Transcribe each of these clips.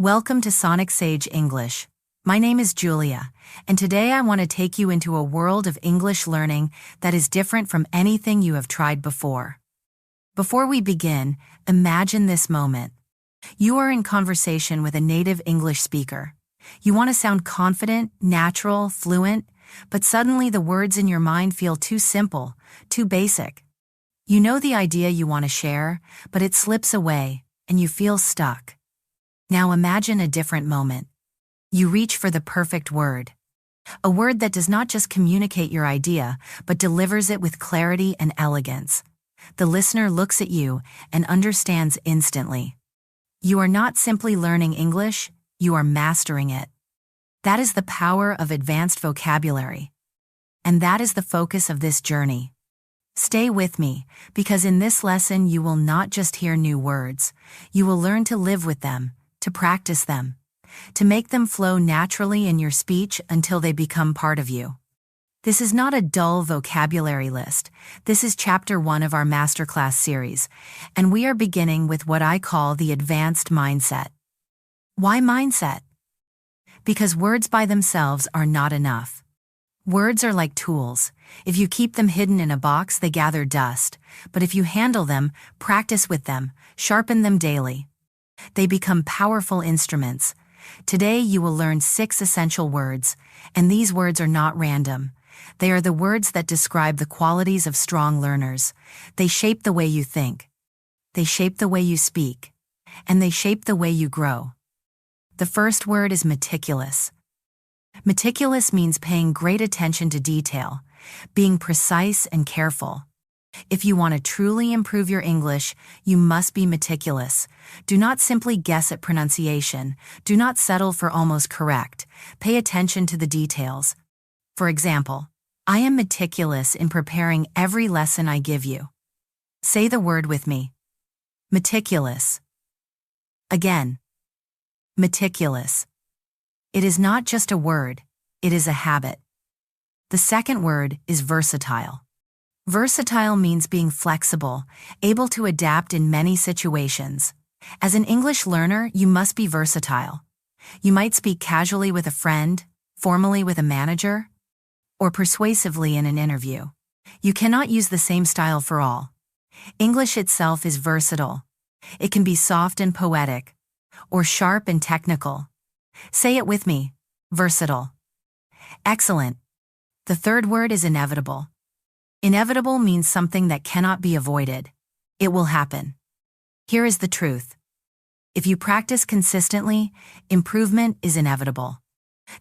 Welcome to SonicSage English. My name is Julia, and today I want to take you into a world of English learning that is different from anything you have tried before. Before we begin, imagine this moment. You are in conversation with a native English speaker. You want to sound confident, natural, fluent, but suddenly the words in your mind feel too simple, too basic. You know the idea you want to share, but it slips away, and you feel stuck. Now imagine a different moment. You reach for the perfect word. A word that does not just communicate your idea, but delivers it with clarity and elegance. The listener looks at you and understands instantly. You are not simply learning English, you are mastering it. That is the power of advanced vocabulary. And that is the focus of this journey. Stay with me, because in this lesson you will not just hear new words, you will learn to live with them, to practice them, to make them flow naturally in your speech until they become part of you. This is not a dull vocabulary list. This is Chapter 1 of our Masterclass series, and we are beginning with what I call the advanced mindset. Why mindset? Because words by themselves are not enough. Words are like tools. If you keep them hidden in a box, they gather dust. But if you handle them, practice with them, sharpen them daily, they become powerful instruments. Today you will learn 6 essential words, and these words are not random. They are the words that describe the qualities of strong learners. They shape the way you think. They shape the way you speak. And they shape the way you grow. The first word is meticulous. Meticulous means paying great attention to detail, being precise and careful. If you want to truly improve your English, you must be meticulous. Do not simply guess at pronunciation. Do not settle for almost correct. Pay attention to the details. For example, I am meticulous in preparing every lesson I give you. Say the word with me. Meticulous. Again. Meticulous. It is not just a word, it is a habit. The second word is versatile. Versatile means being flexible, able to adapt in many situations. As an English learner, you must be versatile. You might speak casually with a friend, formally with a manager, or persuasively in an interview. You cannot use the same style for all. English itself is versatile. It can be soft and poetic, or sharp and technical. Say it with me. Versatile. Excellent. The third word is inevitable. Inevitable means something that cannot be avoided. It will happen. Here is the truth. If you practice consistently, improvement is inevitable.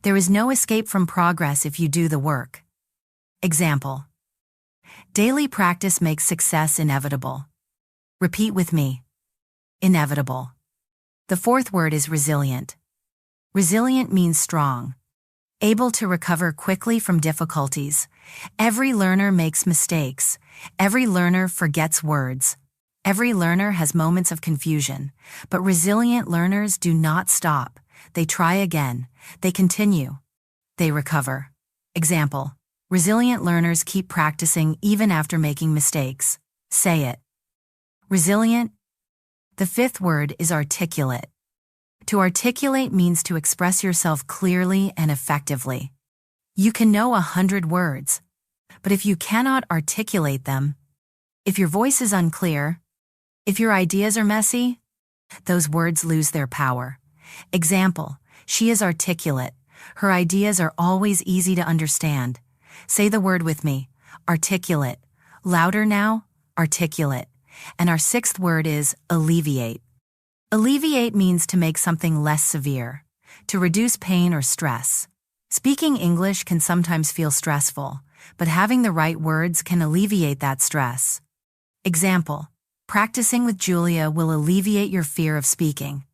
There is no escape from progress if you do the work. Example. Daily practice makes success inevitable. Repeat with me. Inevitable. The fourth word is resilient. Resilient means strong, able to recover quickly from difficulties. Every learner makes mistakes. Every learner forgets words. Every learner has moments of confusion. But resilient learners do not stop. They try again. They continue. They recover. Example. Resilient learners keep practicing even after making mistakes. Say it. Resilient. The fifth word is articulate. To articulate means to express yourself clearly and effectively. You can know 100 words, but if you cannot articulate them, if your voice is unclear, if your ideas are messy, those words lose their power. Example, she is articulate. Her ideas are always easy to understand. Say the word with me. Articulate. Louder now. Articulate. And our sixth word is alleviate. Alleviate means to make something less severe, to reduce pain or stress. Speaking English can sometimes feel stressful, but having the right words can alleviate that stress. Example, practicing with Julia will alleviate your fear of speaking.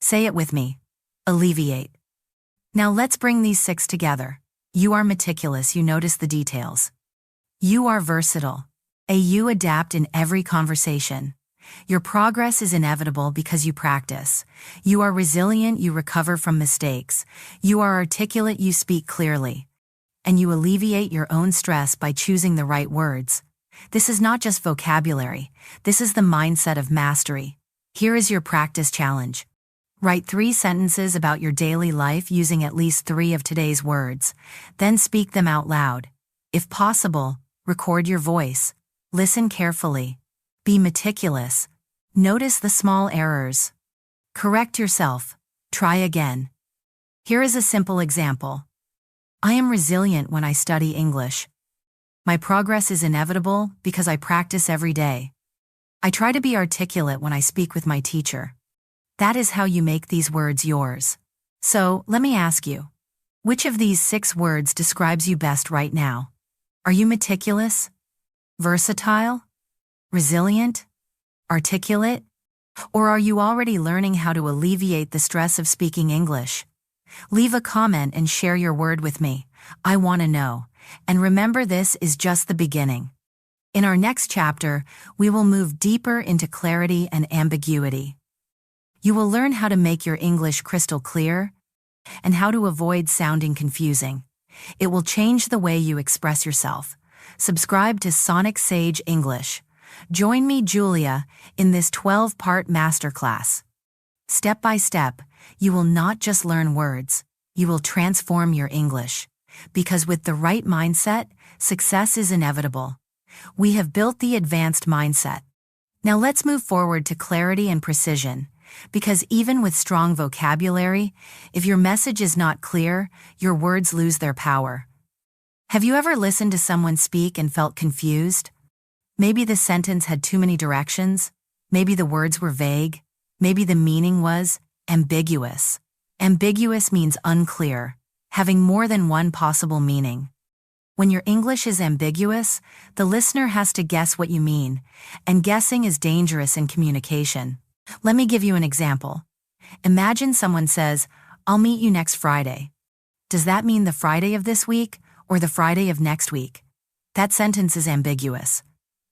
Say it with me. Alleviate. Now let's bring these 6 together. You are meticulous, you notice the details. You are versatile. You adapt in every conversation. Your progress is inevitable because you practice. You are resilient, you recover from mistakes. You are articulate, you speak clearly. And you alleviate your own stress by choosing the right words. This is not just vocabulary. This is the mindset of mastery. Here is your practice challenge. Write 3 sentences about your daily life using at least 3 of today's words, then speak them out loud. If possible, record your voice. Listen carefully. Be meticulous. Notice the small errors. Correct yourself. Try again. Here is a simple example. I am resilient when I study English. My progress is inevitable because I practice every day. I try to be articulate when I speak with my teacher. That is how you make these words yours. So, let me ask you, which of these 6 words describes you best right now? Are you meticulous? Versatile? Resilient? Articulate? Or are you already learning how to alleviate the stress of speaking English? Leave a comment and share your word with me. I want to know. And remember, this is just the beginning. In our next chapter, we will move deeper into clarity and ambiguity. You will learn how to make your English crystal clear and how to avoid sounding confusing. It will change the way you express yourself. Subscribe to SonicSage English. Join me, Julia, in this 12-part masterclass. Step by step, you will not just learn words, you will transform your English. Because with the right mindset, success is inevitable. We have built the advanced mindset. Now let's move forward to clarity and precision. Because even with strong vocabulary, if your message is not clear, your words lose their power. Have you ever listened to someone speak and felt confused? Maybe the sentence had too many directions. Maybe the words were vague. Maybe the meaning was ambiguous. Ambiguous means unclear, having more than one possible meaning. When your English is ambiguous, the listener has to guess what you mean, and guessing is dangerous in communication. Let me give you an example. Imagine someone says, "I'll meet you next Friday." Does that mean the Friday of this week or the Friday of next week? That sentence is ambiguous.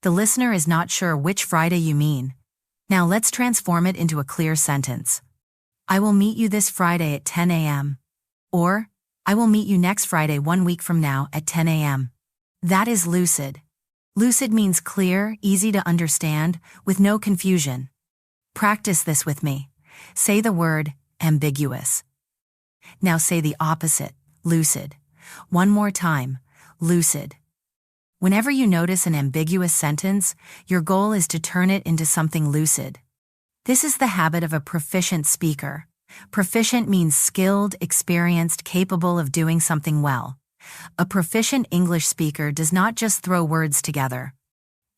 The listener is not sure which Friday you mean. Now let's transform it into a clear sentence. I will meet you this Friday at 10 a.m. Or, I will meet you next Friday 1 week from now at 10 a.m. That is lucid. Lucid means clear, easy to understand, with no confusion. Practice this with me. Say the word ambiguous. Now say the opposite, lucid. One more time, lucid. Whenever you notice an ambiguous sentence, your goal is to turn it into something lucid. This is the habit of a proficient speaker. Proficient means skilled, experienced, capable of doing something well. A proficient English speaker does not just throw words together.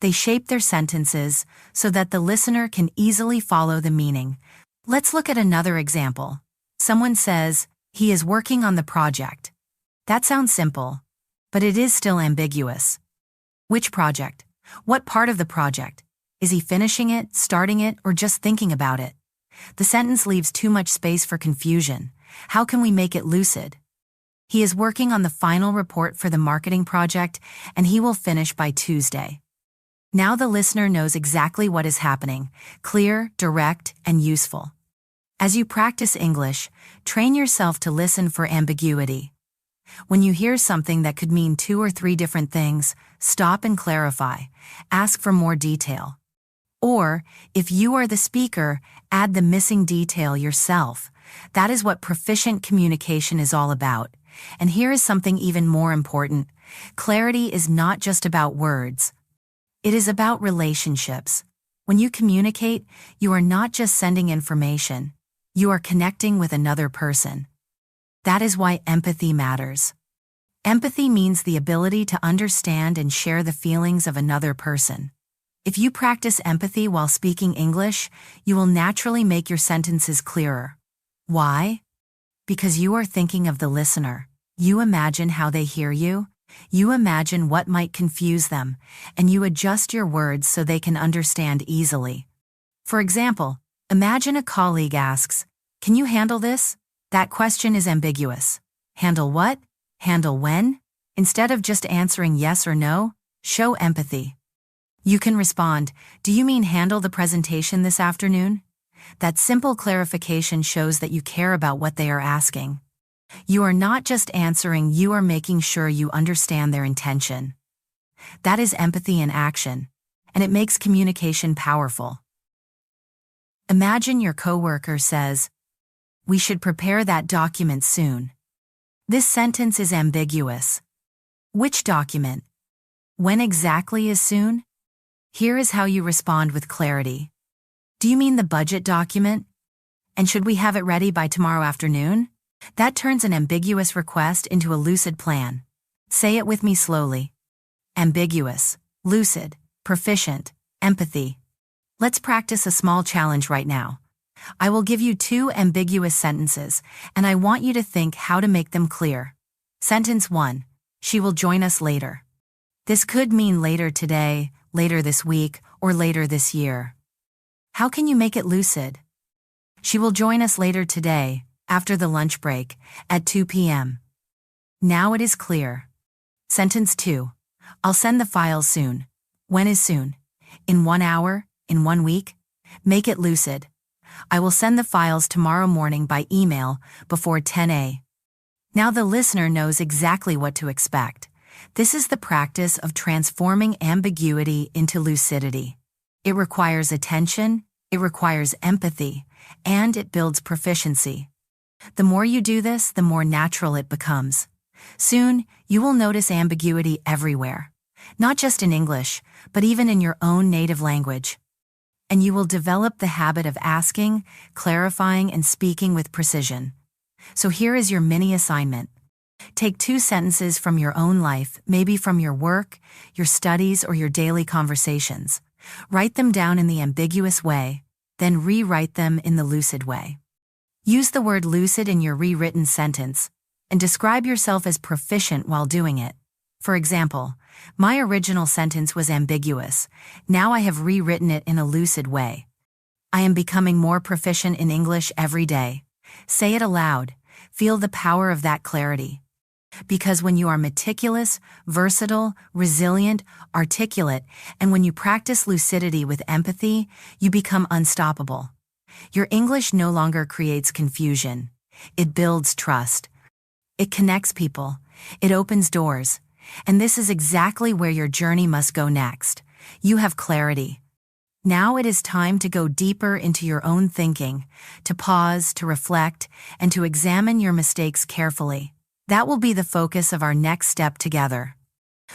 They shape their sentences so that the listener can easily follow the meaning. Let's look at another example. Someone says, "He is working on the project." That sounds simple, but it is still ambiguous. Which project? What part of the project? Is he finishing it, starting it, or just thinking about it? The sentence leaves too much space for confusion. How can we make it lucid? He is working on the final report for the marketing project, and he will finish by Tuesday. Now the listener knows exactly what is happening, clear, direct, and useful. As you practice English, train yourself to listen for ambiguity. When you hear something that could mean 2 or 3 different things, stop and clarify. Ask for more detail. Or, if you are the speaker, add the missing detail yourself. That is what proficient communication is all about. And here is something even more important. Clarity is not just about words. It is about relationships. When you communicate, you are not just sending information. You are connecting with another person. That is why empathy matters. Empathy means the ability to understand and share the feelings of another person. If you practice empathy while speaking English, you will naturally make your sentences clearer. Why? Because you are thinking of the listener. You imagine how they hear you. You imagine what might confuse them, and you adjust your words so they can understand easily. For example, imagine a colleague asks, "Can you handle this?" That question is ambiguous. Handle what? Handle when? Instead of just answering yes or no, show empathy. You can respond, "Do you mean handle the presentation this afternoon?" That simple clarification shows that you care about what they are asking. You are not just answering, you are making sure you understand their intention. That is empathy in action, and it makes communication powerful. Imagine your coworker says, We should prepare that document soon. This sentence is ambiguous. Which document? When exactly is soon? Here is how you respond with clarity. Do you mean the budget document? And should we have it ready by tomorrow afternoon? That turns an ambiguous request into a lucid plan. Say it with me slowly. Ambiguous, lucid, proficient, empathy. Let's practice a small challenge right now. I will give you 2 ambiguous sentences, and I want you to think how to make them clear. Sentence 1. She will join us later. This could mean later today, later this week, or later this year. How can you make it lucid? She will join us later today, after the lunch break, at 2 p.m. Now it is clear. Sentence 2. I'll send the files soon. When is soon? In 1 hour? In 1 week? Make it lucid. I will send the files tomorrow morning by email before 10 a.m. Now the listener knows exactly what to expect. This is the practice of transforming ambiguity into lucidity. It requires attention, it requires empathy, and it builds proficiency. The more you do this, the more natural it becomes. Soon, you will notice ambiguity everywhere, not just in English, but even in your own native language. And you will develop the habit of asking, clarifying, and speaking with precision. So here is your mini assignment. Take 2 sentences from your own life, maybe from your work, your studies, or your daily conversations. Write them down in the ambiguous way, then rewrite them in the lucid way. Use the word lucid in your rewritten sentence, and describe yourself as proficient while doing it. For example, my original sentence was ambiguous. Now I have rewritten it in a lucid way. I am becoming more proficient in English every day. Say it aloud. Feel the power of that clarity. Because when you are meticulous, versatile, resilient, articulate, and when you practice lucidity with empathy, you become unstoppable. Your English no longer creates confusion. It builds trust. It connects people. It opens doors. And this is exactly where your journey must go next. You have clarity. Now it is time to go deeper into your own thinking, to pause, to reflect, and to examine your mistakes carefully. That will be the focus of our next step together.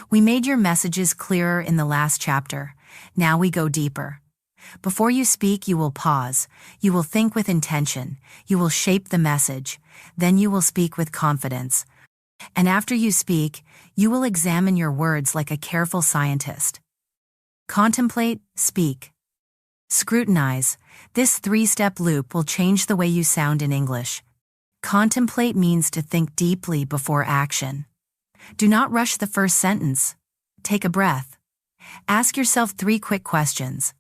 We made your messages clearer in the last chapter. Now we go deeper. Before you speak, you will pause. You will think with intention. You will shape the message. Then you will speak with confidence. And after you speak, you will examine your words like a careful scientist. Contemplate, speak. Scrutinize. This 3-step loop will change the way you sound in English. Contemplate means to think deeply before action. Do not rush the first sentence. Take a breath. Ask yourself 3 quick questions.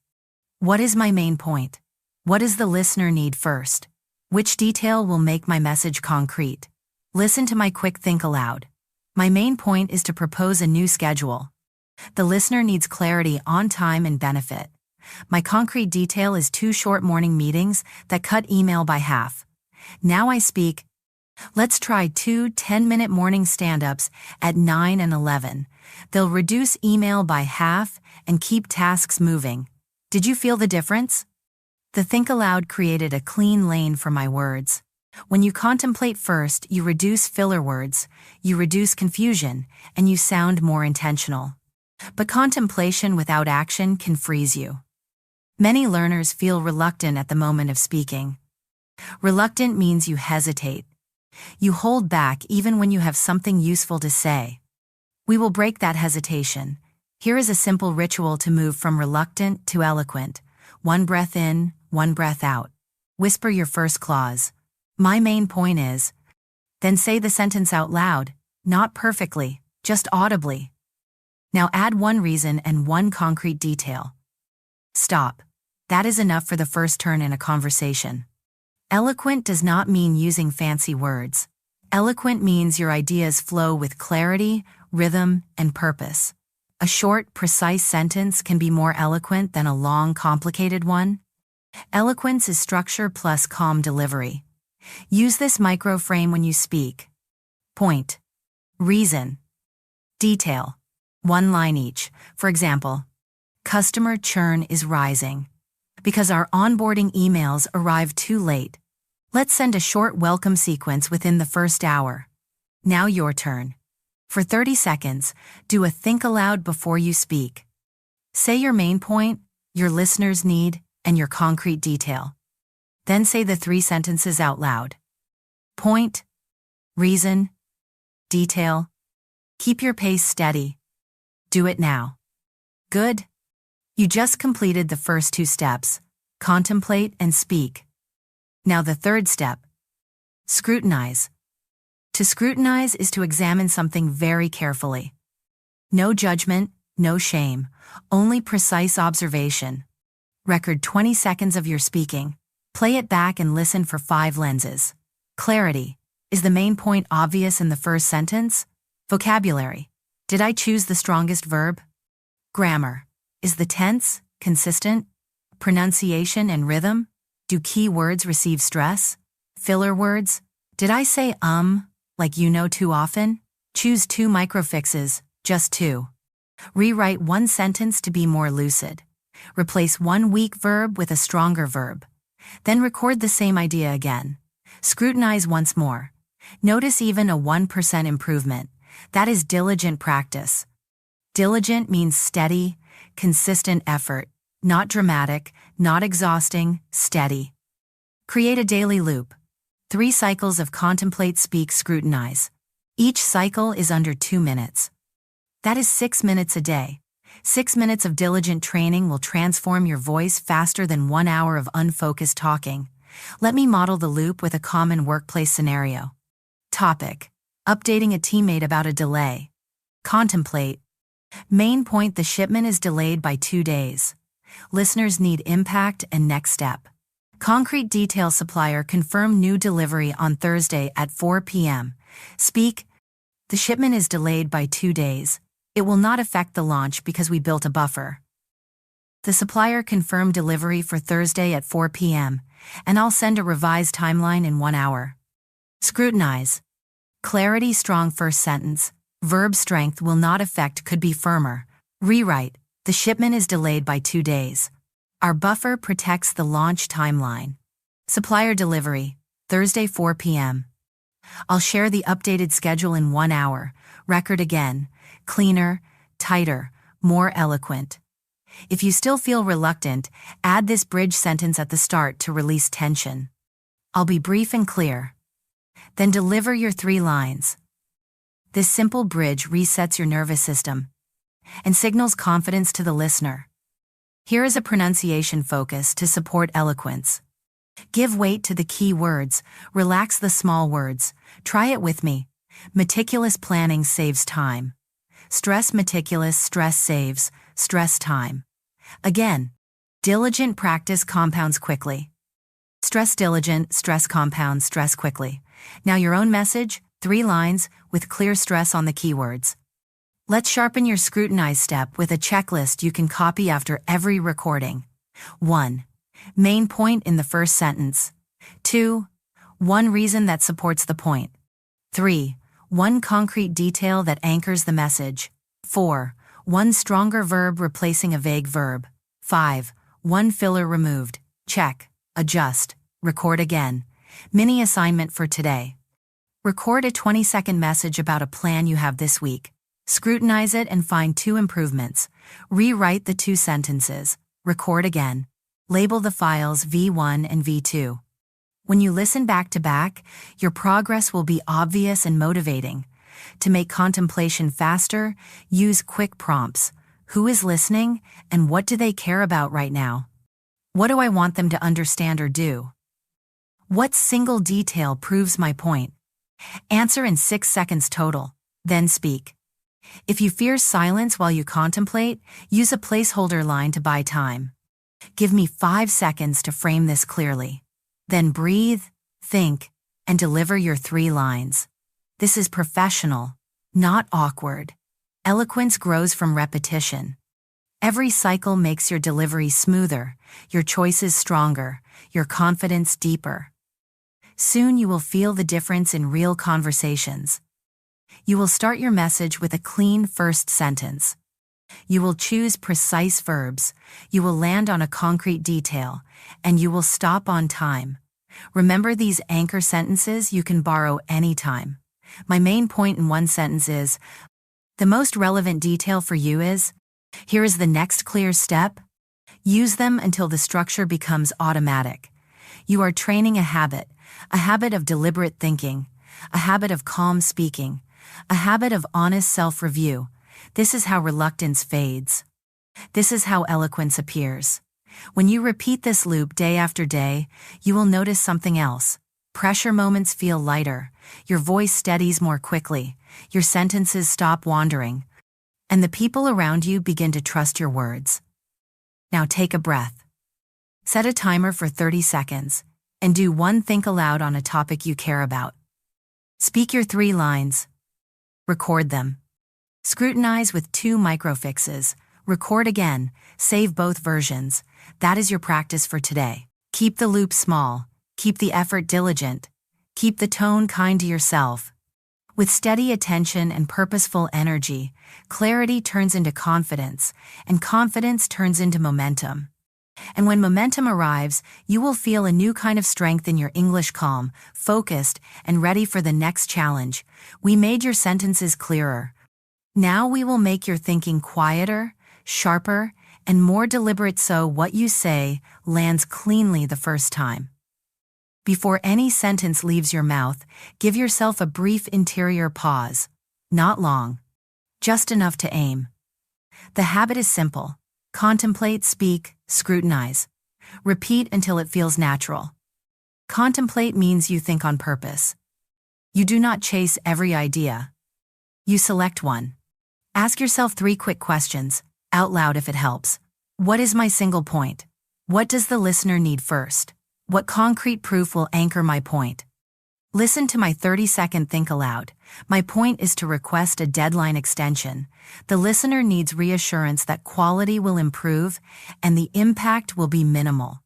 What is my main point? What does the listener need first? Which detail will make my message concrete? Listen to my quick think aloud. My main point is to propose a new schedule. The listener needs clarity on time and benefit. My concrete detail is 2 short morning meetings that cut email by half. Now I speak. Let's try 2 10-minute morning stand-ups at 9 and 11. They'll reduce email by half and keep tasks moving. Did you feel the difference? The think aloud created a clean lane for my words. When you contemplate first, you reduce filler words, you reduce confusion, and you sound more intentional. But contemplation without action can freeze you. Many learners feel reluctant at the moment of speaking. Reluctant means you hesitate. You hold back even when you have something useful to say. We will break that hesitation. Here is a simple ritual to move from reluctant to eloquent. 1 breath in, 1 breath out. Whisper your first clause. My main point is. Then say the sentence out loud, not perfectly, just audibly. Now add 1 reason and 1 concrete detail. Stop. That is enough for the first turn in a conversation. Eloquent does not mean using fancy words. Eloquent means your ideas flow with clarity, rhythm, and purpose. A short, precise sentence can be more eloquent than a long, complicated one. Eloquence is structure plus calm delivery. Use this microframe when you speak. Point. Reason. Detail. 1 line each. For example, customer churn is rising because our onboarding emails arrived too late. Let's send a short welcome sequence within the first hour. Now your turn. For 30 seconds, do a think aloud before you speak. Say your main point, your listener's need, and your concrete detail. Then say the 3 sentences out loud. Point, reason, detail. Keep your pace steady. Do it now. Good. You just completed the first 2 steps, contemplate and speak. Now the third step, scrutinize. To scrutinize is to examine something very carefully. No judgment, no shame, only precise observation. Record 20 seconds of your speaking. Play it back and listen for 5 lenses. Clarity. Is the main point obvious in the first sentence? Vocabulary. Did I choose the strongest verb? Grammar. Is the tense consistent? Pronunciation and rhythm? Do key words receive stress? Filler words? Did I say like you know too often? Choose 2 microfixes, just 2. Rewrite 1 sentence to be more lucid. Replace 1 weak verb with a stronger verb. Then record the same idea again. Scrutinize once more. Notice even a 1% improvement. That is diligent practice. Diligent means steady, consistent effort, not dramatic, not exhausting, steady. Create a daily loop. 3 cycles of contemplate, speak, scrutinize. Each cycle is under 2 minutes. That is 6 minutes a day. 6 minutes of diligent training will transform your voice faster than 1 hour of unfocused talking. Let me model the loop with a common workplace scenario. Topic: updating a teammate about a delay. Contemplate. Main point: the shipment is delayed by 2 days. Listeners need impact and next step. Concrete detail: supplier confirmed new delivery on Thursday at 4 p.m. Speak. The shipment is delayed by 2 days. It will not affect the launch because we built a buffer. The supplier confirmed delivery for Thursday at 4 p.m., and I'll send a revised timeline in 1 hour. Scrutinize. Clarity: strong first sentence. Verb strength will not affect, could be firmer. Rewrite: the shipment is delayed by 2 days. Our buffer protects the launch timeline. Supplier delivery, Thursday 4 p.m. I'll share the updated schedule in 1 hour. Record again. Cleaner, tighter, more eloquent. If you still feel reluctant, add this bridge sentence at the start to release tension. I'll be brief and clear. Then deliver your 3 lines. This simple bridge resets your nervous system and signals confidence to the listener. Here is a pronunciation focus to support eloquence. Give weight to the key words, relax the small words. Try it with me. Meticulous planning saves time. Stress meticulous, stress saves, stress time. Again, diligent practice compounds quickly. Stress diligent, stress compounds, stress quickly. Now your own message, 3 lines, with clear stress on the keywords. Let's sharpen your scrutinize step with a checklist you can copy after every recording. 1. Main point in the first sentence. 2. 1 reason that supports the point. 3. 1 concrete detail that anchors the message. 4. 1 stronger verb replacing a vague verb. 5. 1 filler removed. Check. Adjust. Record again. Mini assignment for today. Record a 20-second message about a plan you have this week. Scrutinize it and find 2 improvements. Rewrite the 2 sentences. Record again. Label the files V1 and V2. When you listen back to back, your progress will be obvious and motivating. To make contemplation faster, use quick prompts. Who is listening, and what do they care about right now? What do I want them to understand or do? What single detail proves my point? Answer in 6 seconds total, then speak. If you fear silence while you contemplate, use a placeholder line to buy time. Give me 5 seconds to frame this clearly. Then breathe, think, and deliver your 3 lines. This is professional, not awkward. Eloquence grows from repetition. Every cycle makes your delivery smoother, your choices stronger, your confidence deeper. Soon you will feel the difference in real conversations. You will start your message with a clean first sentence. You will choose precise verbs, you will land on a concrete detail, and you will stop on time. Remember these anchor sentences you can borrow anytime. My main point in one sentence is, the most relevant detail for you is, here is the next clear step. Use them until the structure becomes automatic. You are training a habit of deliberate thinking, a habit of calm speaking, a habit of honest self-review. This is how reluctance fades. This is how eloquence appears. When you repeat this loop day after day, you will notice something else. Pressure moments feel lighter, your voice steadies more quickly, your sentences stop wandering, and the people around you begin to trust your words. Now take a breath. Set a timer for 30 seconds, and do one think aloud on a topic you care about. Speak your 3 lines. Record them. Scrutinize with 2 microfixes. Record again, save both versions. That is your practice for today. Keep the loop small, keep the effort diligent, keep the tone kind to yourself. With steady attention and purposeful energy, clarity turns into confidence, and confidence turns into momentum. And when momentum arrives, you will feel a new kind of strength in your English, calm, focused, and ready for the next challenge. We made your sentences clearer. Now we will make your thinking quieter, sharper, and more deliberate so what you say lands cleanly the first time. Before any sentence leaves your mouth, give yourself a brief interior pause. Not long. Just enough to aim. The habit is simple. Contemplate, speak, scrutinize. Repeat until it feels natural. Contemplate means you think on purpose. You do not chase every idea. You select one. Ask yourself 3 quick questions, out loud if it helps. What is my single point? What does the listener need first? What concrete proof will anchor my point? Listen to my 30-second think aloud. My point is to request a deadline extension. The listener needs reassurance that quality will improve and the impact will be minimal.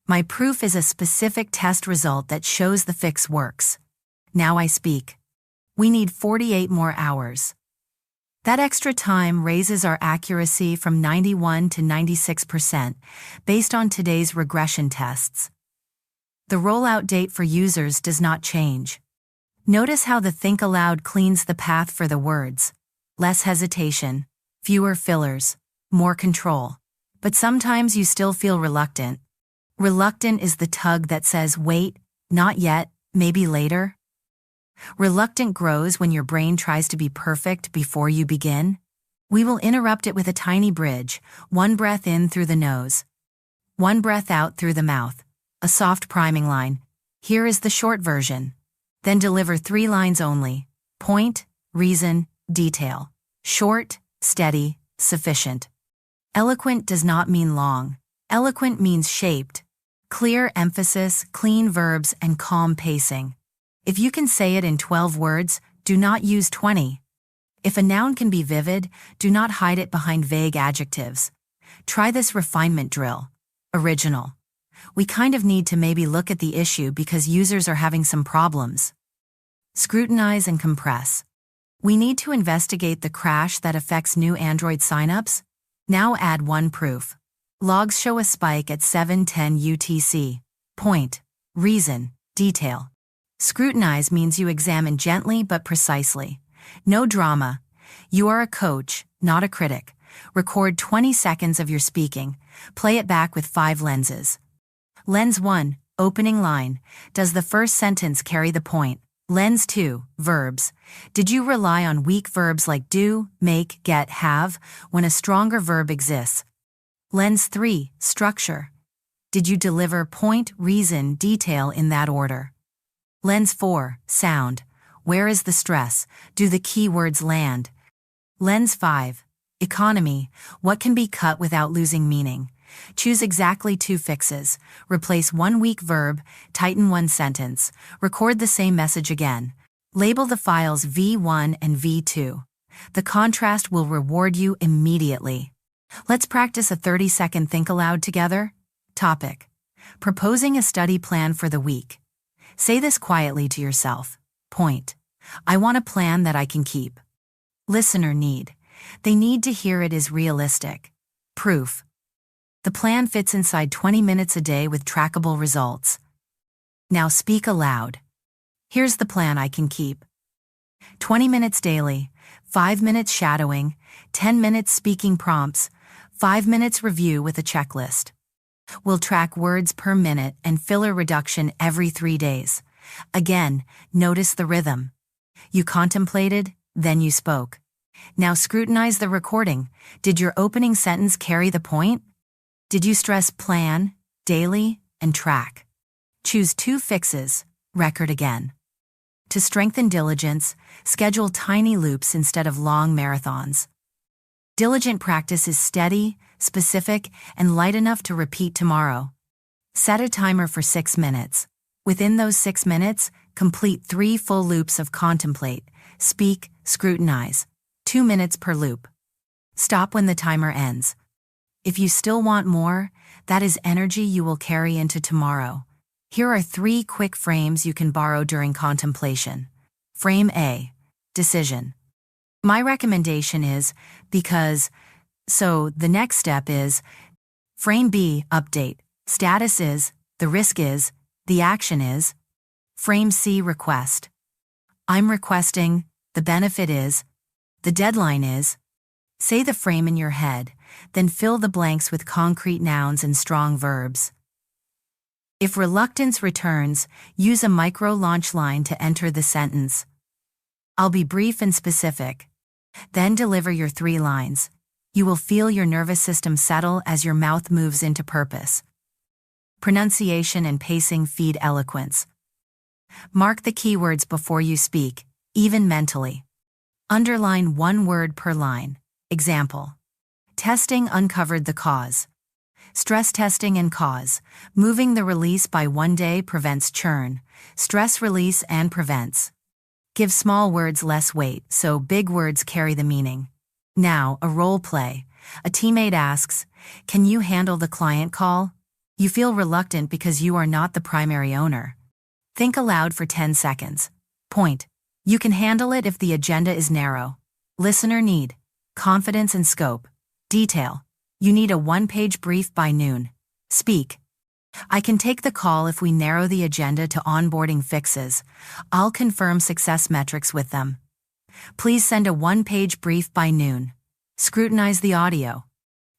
My proof is a specific test result that shows the fix works. Now I speak. We need 48 more hours. That extra time raises our accuracy from 91 to 96% based on today's regression tests. The rollout date for users does not change. Notice how the think aloud cleans the path for the words. Less hesitation, fewer fillers, more control. But sometimes you still feel reluctant. Reluctant is the tug that says, wait, not yet, maybe later. Reluctant grows when your brain tries to be perfect before you begin. We will interrupt it with a tiny bridge, 1 breath in through the nose, 1 breath out through the mouth, a soft priming line. Here is the short version. Then deliver 3 lines only. Point, reason, detail. Short, steady, sufficient. Eloquent does not mean long. Eloquent means shaped. Clear emphasis, clean verbs, and calm pacing. If you can say it in 12 words, do not use 20. If a noun can be vivid, do not hide it behind vague adjectives. Try this refinement drill. Original. We kind of need to maybe look at the issue because users are having some problems. Scrutinize and compress. We need to investigate the crash that affects new Android signups. Now add 1 proof. Logs show a spike at 7:10 UTC. Point, reason, detail. Scrutinize means you examine gently but precisely. No drama. You are a coach, not a critic. Record 20 seconds of your speaking. Play it back with 5 lenses. Lens 1, opening line. Does the first sentence carry the point? Lens 2, verbs. Did you rely on weak verbs like do, make, get, have, when a stronger verb exists? Lens 3, structure. Did you deliver point, reason, detail in that order? Lens 4, sound. Where is the stress? Do the keywords land? Lens 5, economy. What can be cut without losing meaning? Choose exactly 2 fixes. Replace 1 weak verb, tighten 1 sentence. Record the same message again. Label the files V1 and V2. The contrast will reward you immediately. Let's practice a 30-second think aloud together. Topic: proposing a study plan for the week. Say this quietly to yourself. Point: I want a plan that I can keep. Listener need. They need to hear it is realistic. Proof: the plan fits inside 20 minutes a day with trackable results. Now speak aloud. Here's the plan I can keep. 20 minutes daily, 5 minutes shadowing, 10 minutes speaking prompts, 5 minutes review with a checklist. We'll track words per minute and filler reduction every 3 days. Again, notice the rhythm. You contemplated, then you spoke. Now scrutinize the recording. Did your opening sentence carry the point? Did you stress plan, daily, and track? Choose 2 fixes, record again. To strengthen diligence, schedule tiny loops instead of long marathons. Diligent practice is steady, specific, and light enough to repeat tomorrow. Set a timer for 6 minutes. Within those 6 minutes, complete 3 full loops of contemplate, speak, scrutinize. 2 minutes per loop. Stop when the timer ends. If you still want more, that is energy you will carry into tomorrow. Here are 3 quick frames you can borrow during contemplation. Frame A, decision. My recommendation is because, so the next step is. Frame B, update. Status is, the risk is, the action is. Frame C, request. I'm requesting, the benefit is, the deadline is. Say the frame in your head, then fill the blanks with concrete nouns and strong verbs. If reluctance returns, use a micro-launch line to enter the sentence. I'll be brief and specific. Then deliver your 3 lines. You will feel your nervous system settle as your mouth moves into purpose. Pronunciation and pacing feed eloquence. Mark the keywords before you speak, even mentally. Underline 1 word per line. Example. Testing uncovered the cause. Stress testing and cause. Moving the release by 1 day prevents churn. Stress release and prevents. Give small words less weight, so big words carry the meaning. Now, a role play. A teammate asks, "Can you handle the client call?" You feel reluctant because you are not the primary owner. Think aloud for 10 seconds. Point. You can handle it if the agenda is narrow. Listener need. Confidence and scope. Detail. You need a 1-page brief by noon. Speak. I can take the call if we narrow the agenda to onboarding fixes. I'll confirm success metrics with them. Please send a 1-page brief by noon. Scrutinize the audio.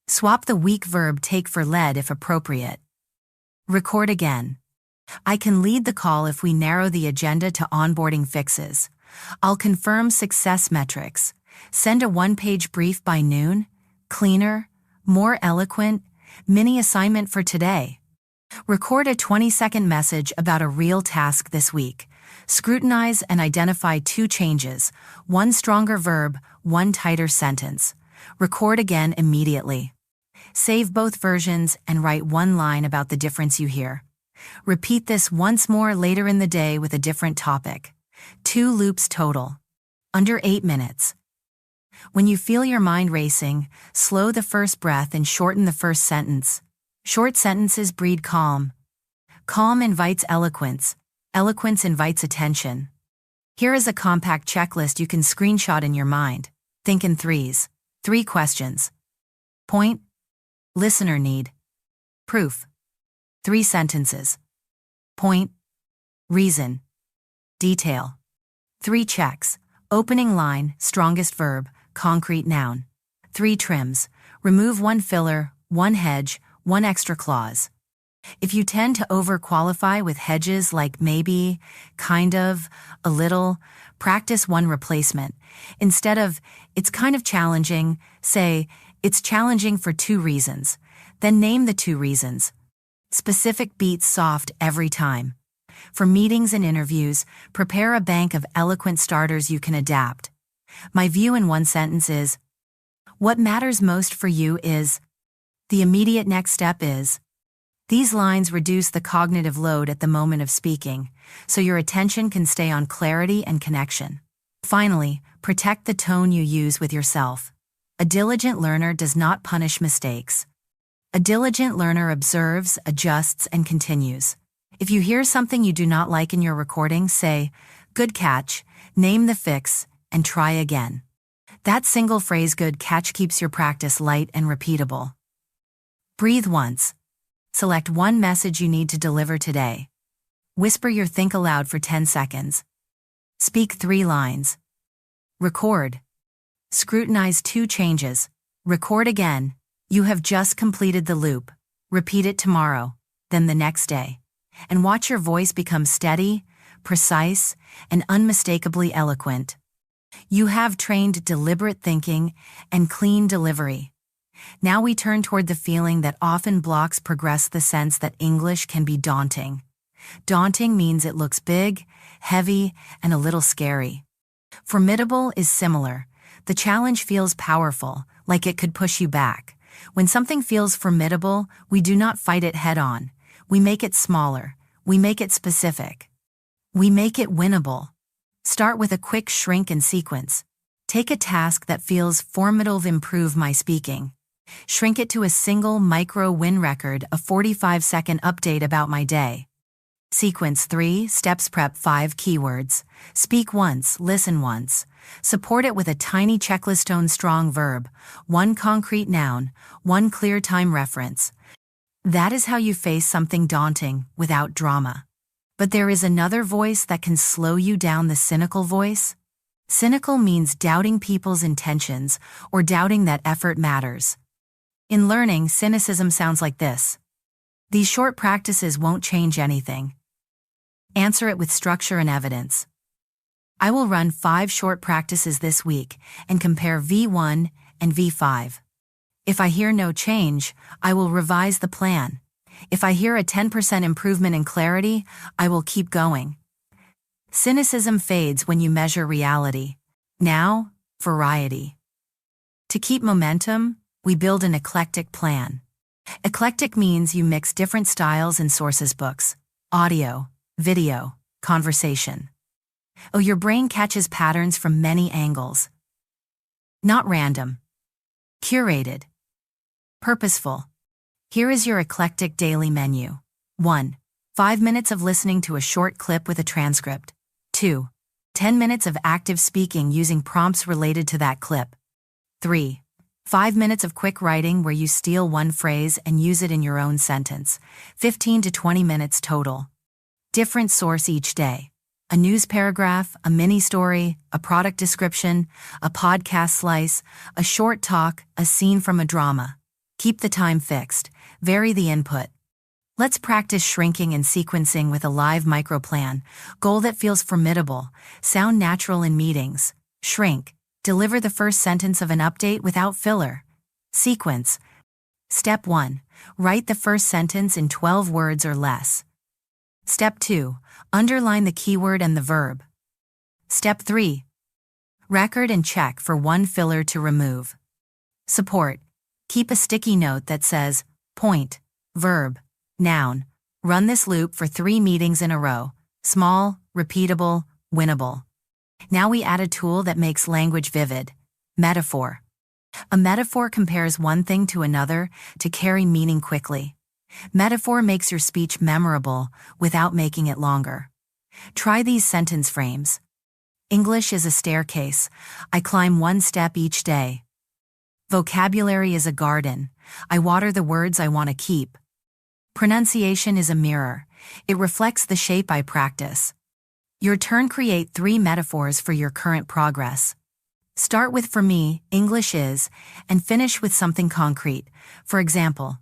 Swap the weak verb take for led if appropriate. Record again. I can lead the call if we narrow the agenda to onboarding fixes. I'll confirm success metrics. Send a 1-page brief by noon. Cleaner, more eloquent, mini assignment for today. Record a 20-second message about a real task this week. Scrutinize and identify 2 changes, 1 stronger verb, 1 tighter sentence. Record again immediately. Save both versions and write 1 line about the difference you hear. Repeat this once more later in the day with a different topic. 2 loops total. Under 8 minutes. When you feel your mind racing, slow the first breath and shorten the first sentence. Short sentences breed calm. Calm invites eloquence. Eloquence invites attention. Here is a compact checklist you can screenshot in your mind. Think in 3s. 3 questions. Point. Listener need. Proof. 3 sentences. Point. Reason. Detail. 3 checks. Opening line, strongest verb, concrete noun. 3 trims. Remove 1 filler, 1 hedge, 1 extra clause. If you tend to overqualify with hedges like maybe, kind of, a little, practice 1 replacement. Instead of, it's kind of challenging, say, it's challenging for 2 reasons. Then name the 2 reasons. Specific beats soft every time. For meetings and interviews, prepare a bank of eloquent starters you can adapt. My view in 1 sentence is, what matters most for you is, the immediate next step is. These lines reduce the cognitive load at the moment of speaking, so your attention can stay on clarity and connection. Finally, protect the tone you use with yourself. A diligent learner does not punish mistakes. A diligent learner observes, adjusts, and continues. If you hear something you do not like in your recording, say, "Good catch," name the fix, and try again. That single phrase "good catch" keeps your practice light and repeatable. Breathe once. Select 1 message you need to deliver today. Whisper your think aloud for 10 seconds. Speak 3 lines. Record. Scrutinize 2 changes. Record again. You have just completed the loop. Repeat it tomorrow, then the next day. And watch your voice become steady, precise, and unmistakably eloquent. You have trained deliberate thinking and clean delivery. Now we turn toward the feeling that often blocks progress, the sense that English can be daunting. Daunting means it looks big, heavy, and a little scary. Formidable is similar. The challenge feels powerful, like it could push you back. When something feels formidable, we do not fight it head-on. We make it smaller. We make it specific. We make it winnable. Start with a quick shrink and sequence. Take a task that feels formidable. Improve my speaking. Shrink it to a single micro-win record, a 45-second update about my day. Sequence 3 steps. Prep 5 keywords. Speak once, listen once. Support it with a tiny checklist. Tone strong verb, 1 concrete noun, 1 clear time reference. That is how you face something daunting without drama. But there is another voice that can slow you down, the cynical voice. Cynical means doubting people's intentions or doubting that effort matters. In learning, cynicism sounds like this. These short practices won't change anything. Answer it with structure and evidence. I will run 5 short practices this week and compare V1 and V5. If I hear no change, I will revise the plan. If I hear a 10% improvement in clarity, I will keep going. Cynicism fades when you measure reality. Now, variety. To keep momentum, we build an eclectic plan. Eclectic means you mix different styles and sources: books, audio, video, conversation. Oh, your brain catches patterns from many angles. Not random. Curated. Purposeful. Here is your eclectic daily menu. 1. 5 minutes of listening to a short clip with a transcript. 2. 10 minutes of active speaking using prompts related to that clip. 3. 5 minutes of quick writing where you steal one phrase and use it in your own sentence. 15 to 20 minutes total. Different source each day. A news paragraph, a mini story, a product description, a podcast slice, a short talk, a scene from a drama. Keep the time fixed. Vary the input. Let's practice shrinking and sequencing with a live microplan. Goal that feels formidable. Sound natural in meetings. Shrink. Deliver the first sentence of an update without filler. Sequence. Step 1. Write the first sentence in 12 words or less. Step 2. Underline the keyword and the verb. Step 3. Record and check for one filler to remove. Support. Keep a sticky note that says, point, verb, noun. Run this loop for 3 meetings in a row. Small, repeatable, winnable. Now we add a tool that makes language vivid. Metaphor. A metaphor compares one thing to another to carry meaning quickly. Metaphor makes your speech memorable without making it longer. Try these sentence frames. English is a staircase. I climb 1 step each day. Vocabulary is a garden. I water the words I want to keep. Pronunciation is a mirror. It reflects the shape I practice. Your turn. Create 3 metaphors for your current progress. Start with "for me, English is," and finish with something concrete. For example,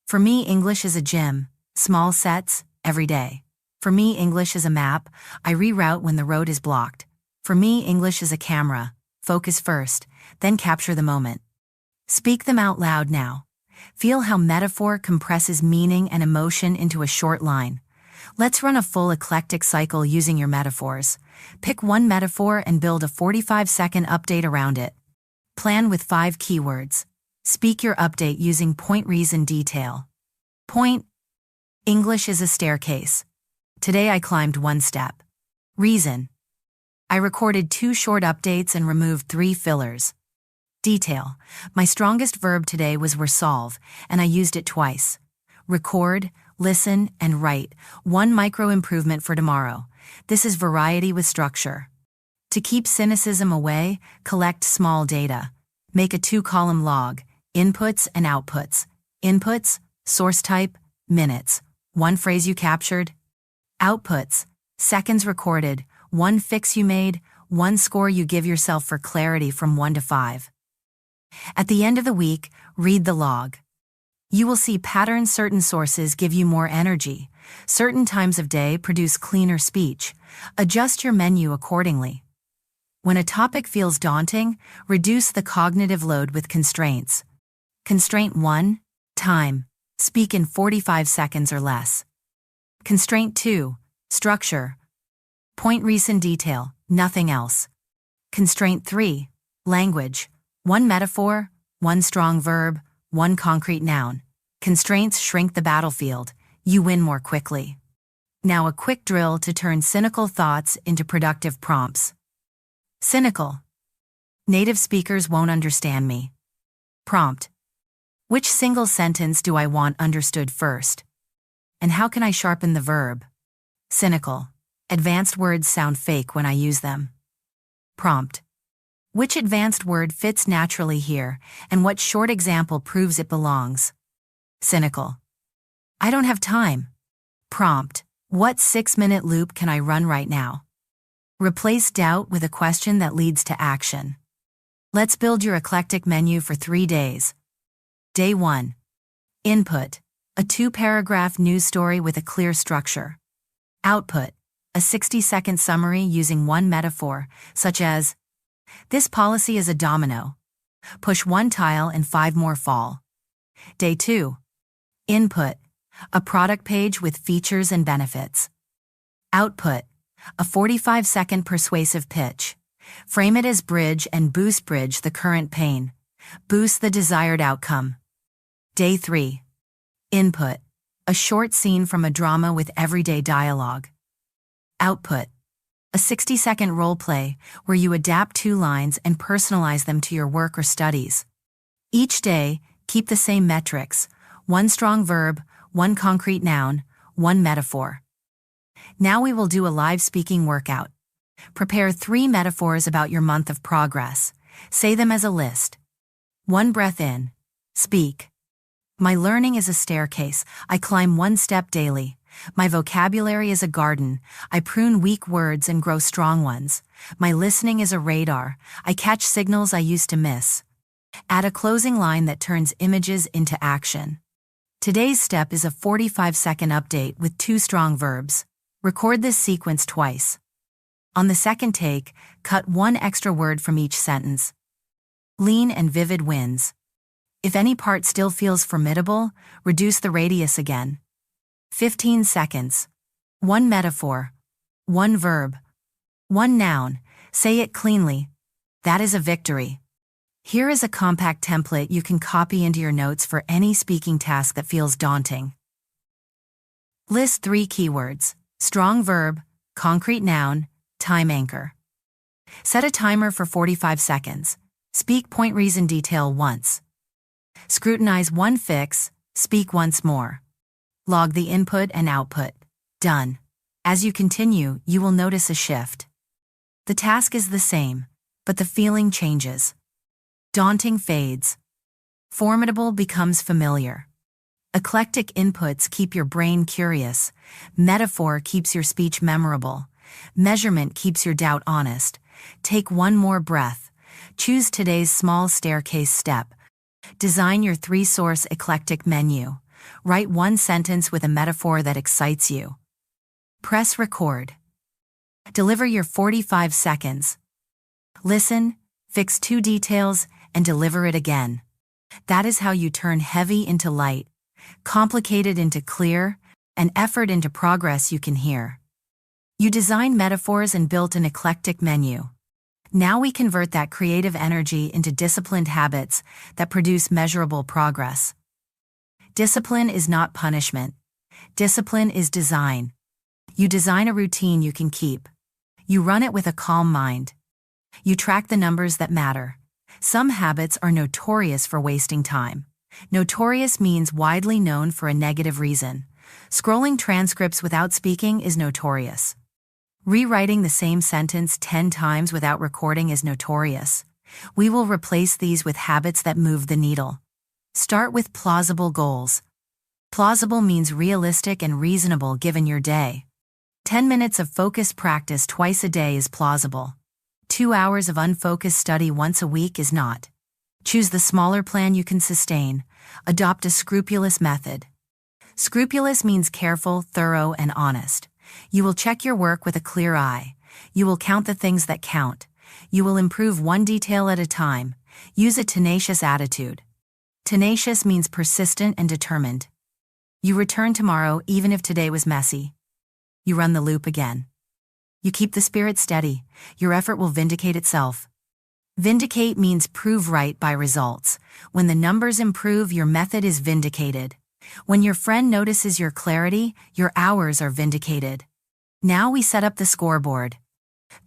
for me, English is a gym, small sets, every day. For me, English is a map, I reroute when the road is blocked. For me, English is a camera, focus first, then capture the moment. Speak them out loud now. Feel how metaphor compresses meaning and emotion into a short line. Let's run a full eclectic cycle using your metaphors. Pick one metaphor and build a 45-second update around it. Plan with 5 keywords. Speak your update using point, reason, detail. Point. English is a staircase. Today I climbed 1 step. Reason. I recorded 2 short updates and removed 3 fillers. Detail. My strongest verb today was resolve, and I used it twice. Record, listen, and write. 1 micro improvement for tomorrow. This is variety with structure. To keep cynicism away, collect small data. Make a 2-column log. Inputs and outputs. Inputs, source type, minutes. 1 phrase you captured. Outputs: seconds recorded, 1 fix you made, 1 score you give yourself for clarity from 1 to 5. At the end of the week, read the log. You will see patterns. Certain sources give you more energy. Certain times of day produce cleaner speech. Adjust your menu accordingly. When a topic feels daunting, reduce the cognitive load with constraints. Constraint 1. Time. Speak in 45 seconds or less. Constraint 2. Structure. Point recent detail, nothing else. Constraint 3. Language. 1 metaphor, 1 strong verb, 1 concrete noun. Constraints shrink the battlefield. You win more quickly. Now a quick drill to turn cynical thoughts into productive prompts. Cynical. Native speakers won't understand me. Prompt. Which single sentence do I want understood first? And how can I sharpen the verb? Cynical. Advanced words sound fake when I use them. Prompt. Which advanced word fits naturally here, and what short example proves it belongs? Cynical. I don't have time. Prompt. What 6-minute loop can I run right now? Replace doubt with a question that leads to action. Let's build your eclectic menu for 3 days. Day 1. Input: a 2-paragraph news story with a clear structure. Output: a 60-second summary using 1 metaphor, such as, this policy is a domino. Push 1 tile and 5 more fall. Day 2. Input: a product page with features and benefits. Output: a 45-second persuasive pitch. Frame it as bridge and bridge the current pain. Boost the desired outcome. Day 3. Input: a short scene from a drama with everyday dialogue. Output: a 60-second role play where you adapt 2 lines and personalize them to your work or studies. Each day, keep the same metrics: 1 strong verb, 1 concrete noun, 1 metaphor. Now we will do a live speaking workout. Prepare 3 metaphors about your month of progress. Say them as a list. 1 breath in. Speak. My learning is a staircase. I climb 1 step daily. My vocabulary is a garden. I prune weak words and grow strong ones. My listening is a radar. I catch signals I used to miss. Add a closing line that turns images into action. Today's step is a 45-second update with 2 strong verbs. Record this sequence twice. On the second take, cut 1 extra word from each sentence. Lean and vivid wins. If any part still feels formidable, reduce the radius again. 15 seconds. 1 metaphor. 1 verb. 1 noun. Say it cleanly. That is a victory. Here is a compact template you can copy into your notes for any speaking task that feels daunting. List 3 keywords: strong verb, concrete noun, time anchor. Set a timer for 45 seconds. Speak point reason detail once. Scrutinize 1 fix, speak once more. Log the input and output. Done. As you continue, you will notice a shift. The task is the same, but the feeling changes. Daunting fades. Formidable becomes familiar. Eclectic inputs keep your brain curious. Metaphor keeps your speech memorable. Measurement keeps your doubt honest. Take 1 more breath. Choose today's small staircase step. Design your 3-source eclectic menu. Write 1 sentence with a metaphor that excites you. Press record. Deliver your 45 seconds. Listen, fix 2 details, and deliver it again. That is how you turn heavy into light, complicated into clear, and effort into progress you can hear. You designed metaphors and built an eclectic menu. Now we convert that creative energy into disciplined habits that produce measurable progress. Discipline is not punishment. Discipline is design. You design a routine you can keep. You run it with a calm mind. You track the numbers that matter. Some habits are notorious for wasting time. Notorious means widely known for a negative reason. Scrolling transcripts without speaking is notorious. Rewriting the same sentence 10 times without recording is notorious. We will replace these with habits that move the needle. Start with plausible goals. Plausible means realistic and reasonable given your day. 10 minutes of focused practice twice a day is plausible. 2 hours of unfocused study once a week is not. Choose the smaller plan you can sustain. Adopt a scrupulous method. Scrupulous means careful, thorough, and honest. You will check your work with a clear eye. You will count the things that count. You will improve one detail at a time. Use a tenacious attitude. Tenacious means persistent and determined. You return tomorrow even if today was messy. You run the loop again. You keep the spirit steady. Your effort will vindicate itself. Vindicate means prove right by results. When the numbers improve, your method is vindicated. When your friend notices your clarity, your hours are vindicated. Now we set up the scoreboard.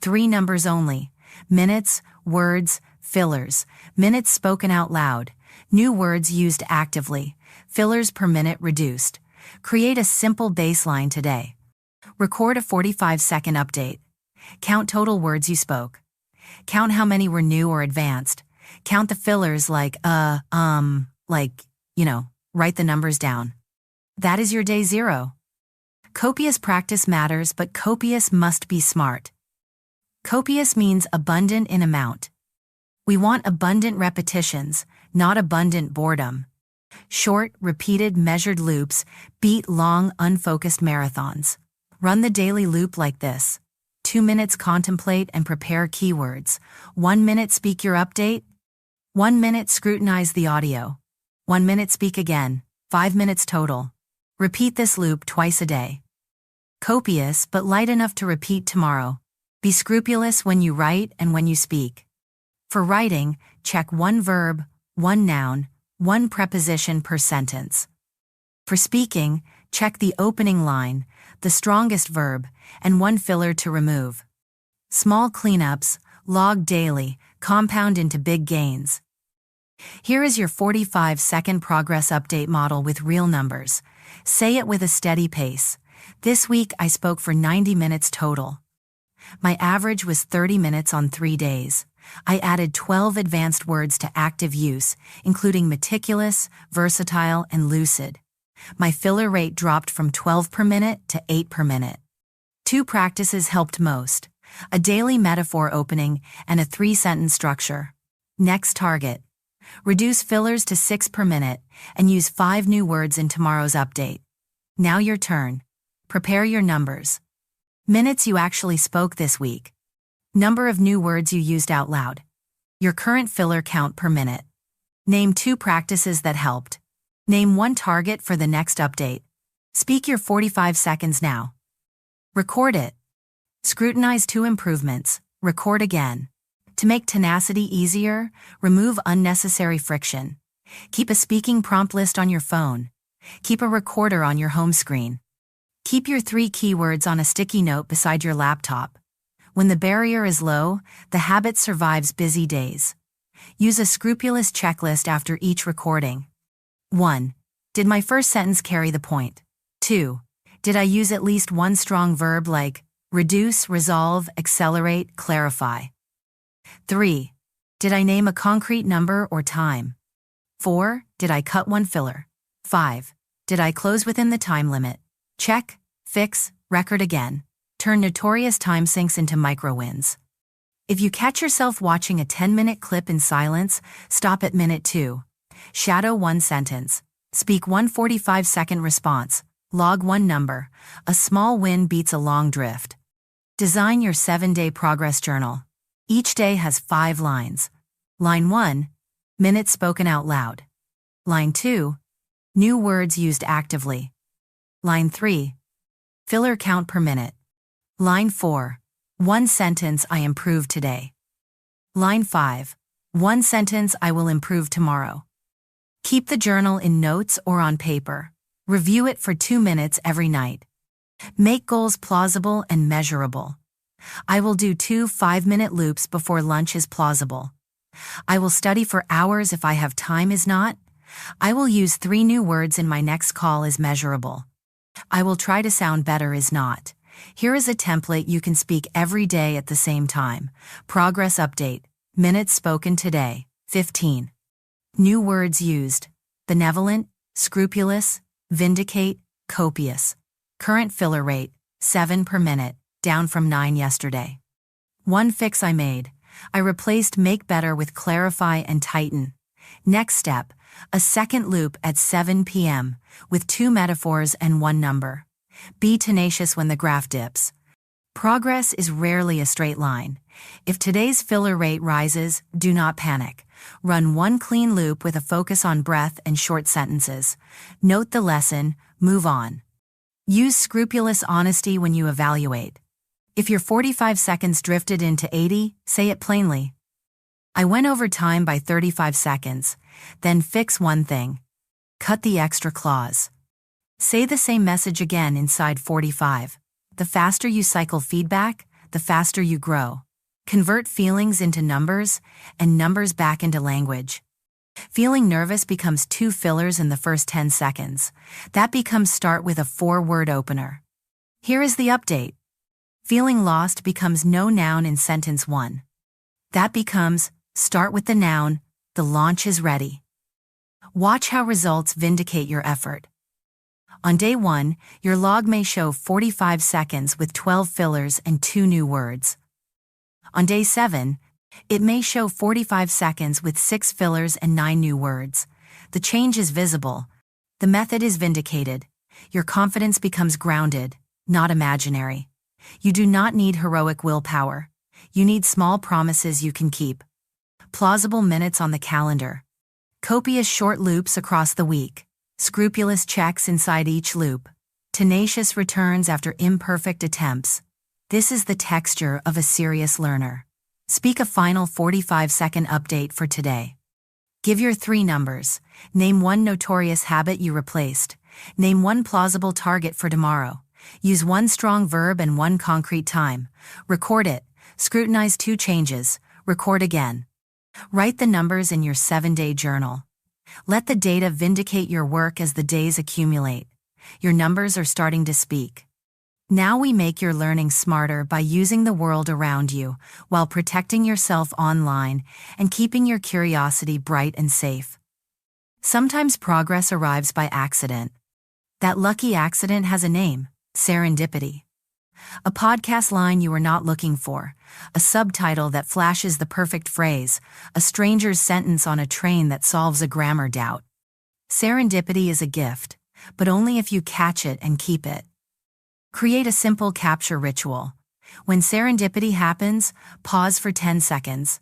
3 numbers only. Minutes, words, fillers. Minutes spoken out loud. New words used actively. Fillers per minute reduced. Create a simple baseline today. Record a 45-second update. Count total words you spoke. Count how many were new or advanced. Count the fillers like, write the numbers down. That is your day 0. Copious practice matters, but copious must be smart. Copious means abundant in amount. We want abundant repetitions, not abundant boredom. Short, repeated, measured loops beat long, unfocused marathons. Run the daily loop like this. 2 minutes contemplate and prepare keywords. 1 minute speak your update. 1 minute scrutinize the audio. 1 minute speak again. 5 minutes total. Repeat this loop twice a day. Copious but light enough to repeat tomorrow. Be scrupulous when you write and when you speak. For writing, check 1 verb, 1 noun, 1 preposition per sentence. For speaking, check the opening line, the strongest verb, and 1 filler to remove. Small cleanups, log daily, compound into big gains. Here is your 45-second progress update model with real numbers. Say it with a steady pace. This week I spoke for 90 minutes total. My average was 30 minutes on 3 days. I added 12 advanced words to active use, including meticulous, versatile, and lucid. My filler rate dropped from 12 per minute to 8 per minute. 2 practices helped most: a daily metaphor opening and a 3-sentence structure. Next target: reduce fillers to 6 per minute and use 5 new words in tomorrow's update. Now your turn. Prepare your numbers. Minutes you actually spoke this week. Number of new words you used out loud. Your current filler count per minute. Name 2 practices that helped. Name 1 target for the next update. Speak your 45 seconds now. Record it. Scrutinize 2 improvements. Record again. To make tenacity easier, remove unnecessary friction. Keep a speaking prompt list on your phone. Keep a recorder on your home screen. Keep your 3 keywords on a sticky note beside your laptop. When the barrier is low, the habit survives busy days. Use a scrupulous checklist after each recording. 1. Did my first sentence carry the point? 2. Did I use at least 1 strong verb like reduce, resolve, accelerate, clarify? 3. Did I name a concrete number or time? 4. Did I cut 1 filler? 5. Did I close within the time limit? Check, fix, record again. Turn notorious time sinks into micro wins. If you catch yourself watching a 10-minute clip in silence, stop at minute 2. Shadow 1 sentence. Speak 1 45-second response. Log 1 number. A small win beats a long drift. Design your 7-day progress journal. Each day has 5 lines. Line 1, minutes spoken out loud. Line 2, new words used actively. Line 3, filler count per minute. Line 4, 1 sentence I improved today. Line 5, 1 sentence I will improve tomorrow. Keep the journal in notes or on paper. Review it for 2 minutes every night. Make goals plausible and measurable. I will do 2 5-minute loops before lunch is plausible. I will study for hours if I have time is not. I will use 3 new words in my next call is measurable. I will try to sound better is not. Here is a template you can speak every day at the same time. Progress update. Minutes spoken today. 15. New words used. Benevolent, scrupulous, vindicate, copious. Current filler rate. 7 per minute, down from 9 yesterday. One fix I made. I replaced make better with clarify and tighten. Next step, a second loop at 7 p.m. with 2 metaphors and 1 number. Be tenacious when the graph dips. Progress is rarely a straight line. If today's filler rate rises, do not panic. Run one clean loop with a focus on breath and short sentences. Note the lesson, move on. Use scrupulous honesty when you evaluate. If your 45 seconds drifted into 80, say it plainly. I went over time by 35 seconds. Then fix one thing. Cut the extra clause. Say the same message again inside 45. The faster you cycle feedback, the faster you grow. Convert feelings into numbers, and numbers back into language. Feeling nervous becomes 2 fillers in the first 10 seconds. That becomes start with a 4-word opener. Here is the update. Feeling lost becomes no noun in sentence 1. That becomes start with the noun, the launch is ready. Watch how results vindicate your effort. On day 1, your log may show 45 seconds with 12 fillers and 2 new words. On day 7, it may show 45 seconds with 6 fillers and 9 new words. The change is visible. The method is vindicated. Your confidence becomes grounded, not imaginary. You do not need heroic willpower. You need small promises you can keep. Plausible minutes on the calendar. Copious short loops across the week. Scrupulous checks inside each loop. Tenacious returns after imperfect attempts. This is the texture of a serious learner. Speak a final 45-second update for today. Give your 3 numbers. Name 1 notorious habit you replaced. Name 1 plausible target for tomorrow. Use 1 strong verb and 1 concrete time. Record it. Scrutinize 2 changes. Record again. Write the numbers in your 7-day journal. Let the data vindicate your work as the days accumulate. Your numbers are starting to speak. Now we make your learning smarter by using the world around you while protecting yourself online and keeping your curiosity bright and safe. Sometimes progress arrives by accident. That lucky accident has a name, serendipity. A podcast line you were not looking for, a subtitle that flashes the perfect phrase, a stranger's sentence on a train that solves a grammar doubt. Serendipity is a gift, but only if you catch it and keep it. Create a simple capture ritual. When serendipity happens, pause for 10 seconds.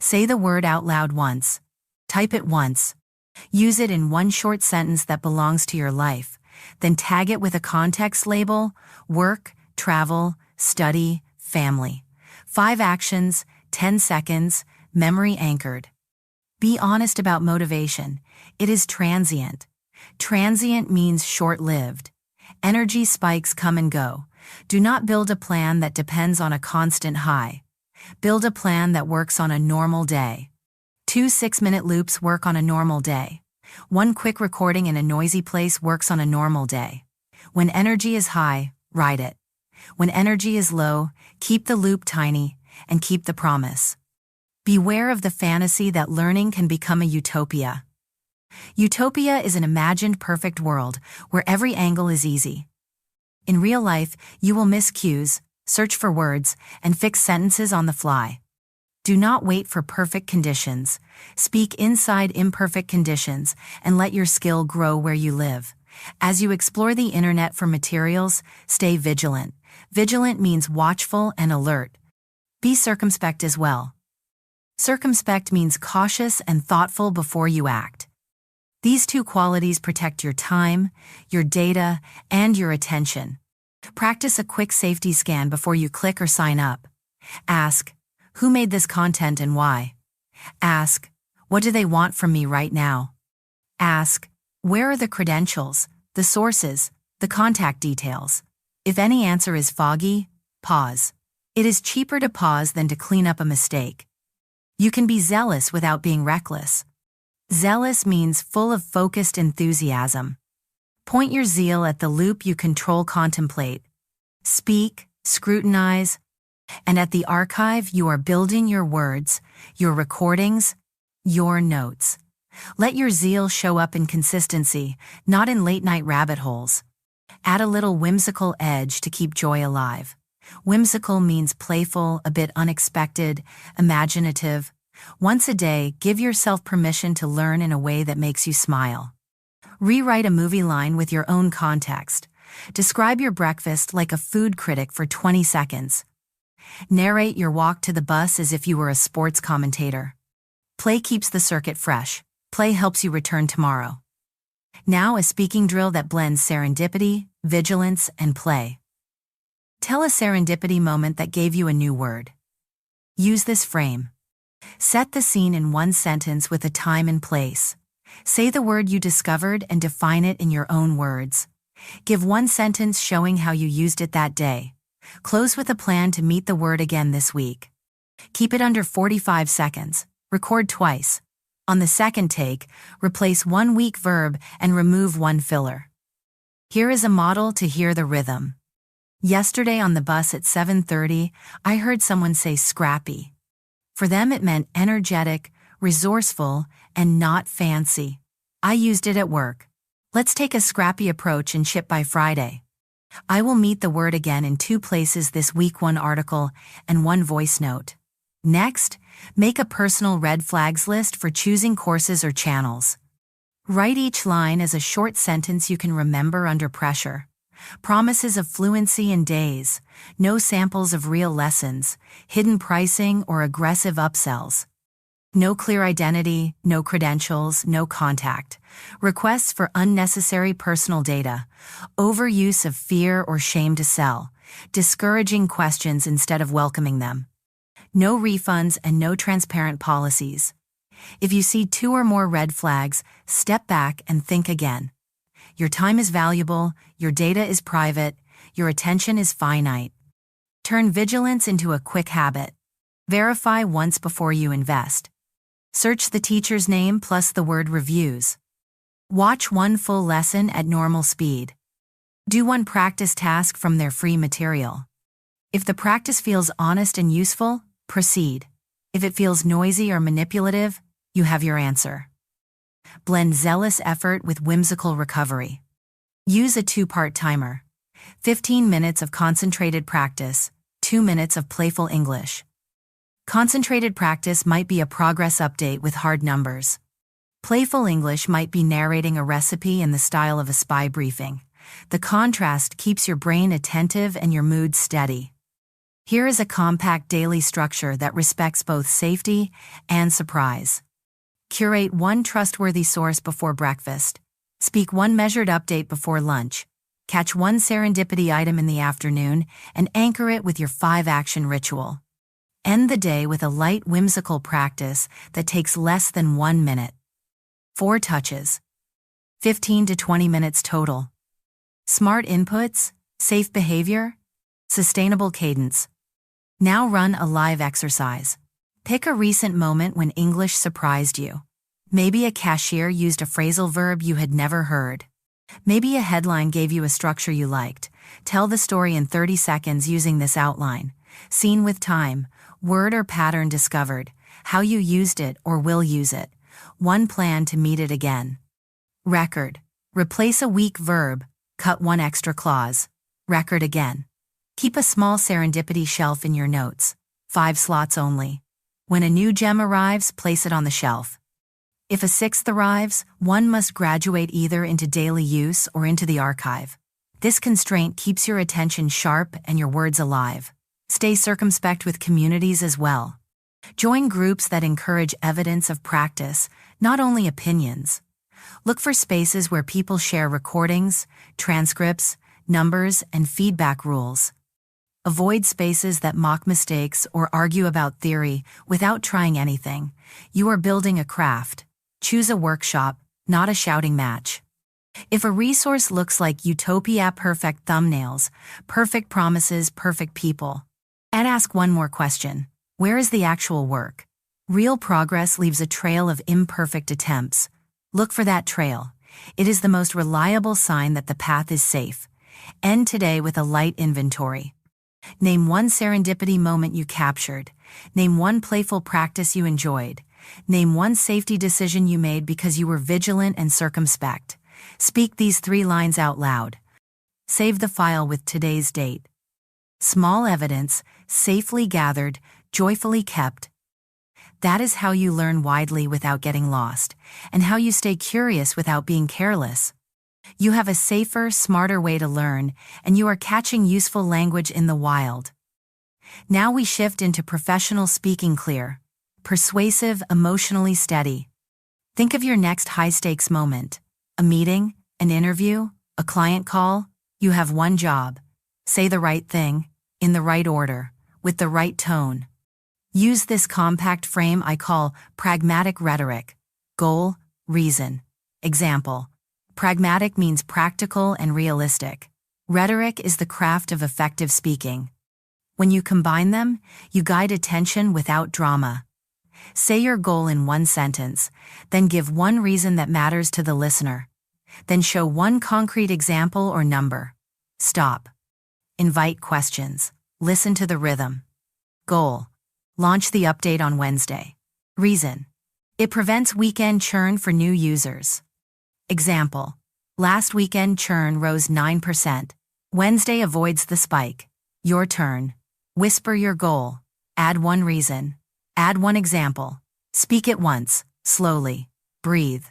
Say the word out loud once. Type it once. Use it in 1 short sentence that belongs to your life. Then tag it with a context label: work, travel, study, family. 5 actions, 10 seconds, memory anchored. Be honest about motivation. It is transient. Transient means short-lived. Energy spikes come and go. Do not build a plan that depends on a constant high. Build a plan that works on a normal day. 2 6-minute loops work on a normal day. 1 quick recording in a noisy place works on a normal day. When energy is high, write it. When energy is low, keep the loop tiny and keep the promise. Beware of the fantasy that learning can become a utopia. Utopia is an imagined perfect world where every angle is easy. In real life, you will miss cues, search for words, and fix sentences on the fly. Do not wait for perfect conditions. Speak inside imperfect conditions and let your skill grow where you live. As you explore the internet for materials, stay vigilant. Vigilant means watchful and alert. Be circumspect as well. Circumspect means cautious and thoughtful before you act. These 2 qualities protect your time, your data, and your attention. Practice a quick safety scan before you click or sign up. Ask, who made this content and why? Ask, what do they want from me right now? Ask, where are the credentials, the sources, the contact details? If any answer is foggy, pause. It is cheaper to pause than to clean up a mistake. You can be zealous without being reckless. Zealous means full of focused enthusiasm. Point your zeal at the loop you control, contemplate. Speak, scrutinize, and at the archive you are building your words, your recordings, your notes. Let your zeal show up in consistency, not in late-night rabbit holes. Add a little whimsical edge to keep joy alive. Whimsical means playful, a bit unexpected, imaginative. Once a day, give yourself permission to learn in a way that makes you smile. Rewrite a movie line with your own context. Describe your breakfast like a food critic for 20 seconds. Narrate your walk to the bus as if you were a sports commentator. Play keeps the circuit fresh. Play helps you return tomorrow. Now a speaking drill that blends serendipity, vigilance, and play. Tell a serendipity moment that gave you a new word. Use this frame. Set the scene in one sentence with a time and place. Say the word you discovered and define it in your own words. Give one sentence showing how you used it that day. Close with a plan to meet the word again this week. Keep it under 45 seconds. Record twice. On the second take, replace one weak verb and remove one filler. Here is a model to hear the rhythm. Yesterday on the bus at 7:30, I heard someone say scrappy. For them it meant energetic, resourceful, and not fancy. I used it at work. Let's take a scrappy approach and ship by Friday. I will meet the word again in 2 places this week, 1 article and 1 voice note. Next, make a personal red flags list for choosing courses or channels. Write each line as a short sentence you can remember under pressure. Promises of fluency in days, no samples of real lessons, hidden pricing or aggressive upsells. No clear identity, no credentials, no contact. Requests for unnecessary personal data. Overuse of fear or shame to sell. Discouraging questions instead of welcoming them. No refunds and no transparent policies. If you see 2 or more red flags, step back and think again. Your time is valuable, your data is private, your attention is finite. Turn vigilance into a quick habit. Verify once before you invest. Search the teacher's name plus the word reviews. Watch 1 full lesson at normal speed. Do 1 practice task from their free material. If the practice feels honest and useful, proceed. If it feels noisy or manipulative, you have your answer. Blend zealous effort with whimsical recovery. Use a 2-part timer. 15 minutes of concentrated practice, 2 minutes of playful English. Concentrated practice might be a progress update with hard numbers. Playful English might be narrating a recipe in the style of a spy briefing. The contrast keeps your brain attentive and your mood steady. Here is a compact daily structure that respects both safety and surprise. Curate 1 trustworthy source before breakfast. Speak 1 measured update before lunch. Catch 1 serendipity item in the afternoon and anchor it with your 5-action ritual. End the day with a light whimsical practice that takes less than 1 minute. 4 touches. 15 to 20 minutes total. Smart inputs, safe behavior, sustainable cadence. Now run a live exercise. Pick a recent moment when English surprised you. Maybe a cashier used a phrasal verb you had never heard. Maybe a headline gave you a structure you liked. Tell the story in 30 seconds using this outline. Scene with time, word or pattern discovered, how you used it or will use it, 1 plan to meet it again. Record. Replace a weak verb, cut 1 extra clause. Record again. Keep a small serendipity shelf in your notes. 5 slots only. When a new gem arrives, place it on the shelf. If a 6th arrives, 1 must graduate either into daily use or into the archive. This constraint keeps your attention sharp and your words alive. Stay circumspect with communities as well. Join groups that encourage evidence of practice, not only opinions. Look for spaces where people share recordings, transcripts, numbers, and feedback rules. Avoid spaces that mock mistakes or argue about theory without trying anything. You are building a craft. Choose a workshop, not a shouting match. If a resource looks like utopia, perfect thumbnails, perfect promises, perfect people, and ask 1 more question. Where is the actual work? Real progress leaves a trail of imperfect attempts. Look for that trail. It is the most reliable sign that the path is safe. End today with a light inventory. Name 1 serendipity moment you captured. Name 1 playful practice you enjoyed. Name 1 safety decision you made because you were vigilant and circumspect. Speak these 3 lines out loud. Save the file with today's date. Small evidence, safely gathered, joyfully kept. That is how you learn widely without getting lost, and how you stay curious without being careless. You have a safer, smarter way to learn, and you are catching useful language in the wild. Now we shift into professional speaking. Clear, persuasive, emotionally steady. Think of your next high-stakes moment. A meeting, an interview, a client call. You have one job. Say the right thing, in the right order, with the right tone. Use this compact frame I call pragmatic rhetoric. Goal, reason. Example. Pragmatic means practical and realistic. Rhetoric is the craft of effective speaking. When you combine them, you guide attention without drama. Say your goal in one sentence, then give one reason that matters to the listener. Then show one concrete example or number. Stop. Invite questions. Listen to the rhythm. Goal. Launch the update on Wednesday. Reason. It prevents weekend churn for new users. Example. Last weekend churn rose 9%. Wednesday avoids the spike. Your turn. Whisper your goal. Add one reason. Add one example. Speak it once, slowly. Breathe.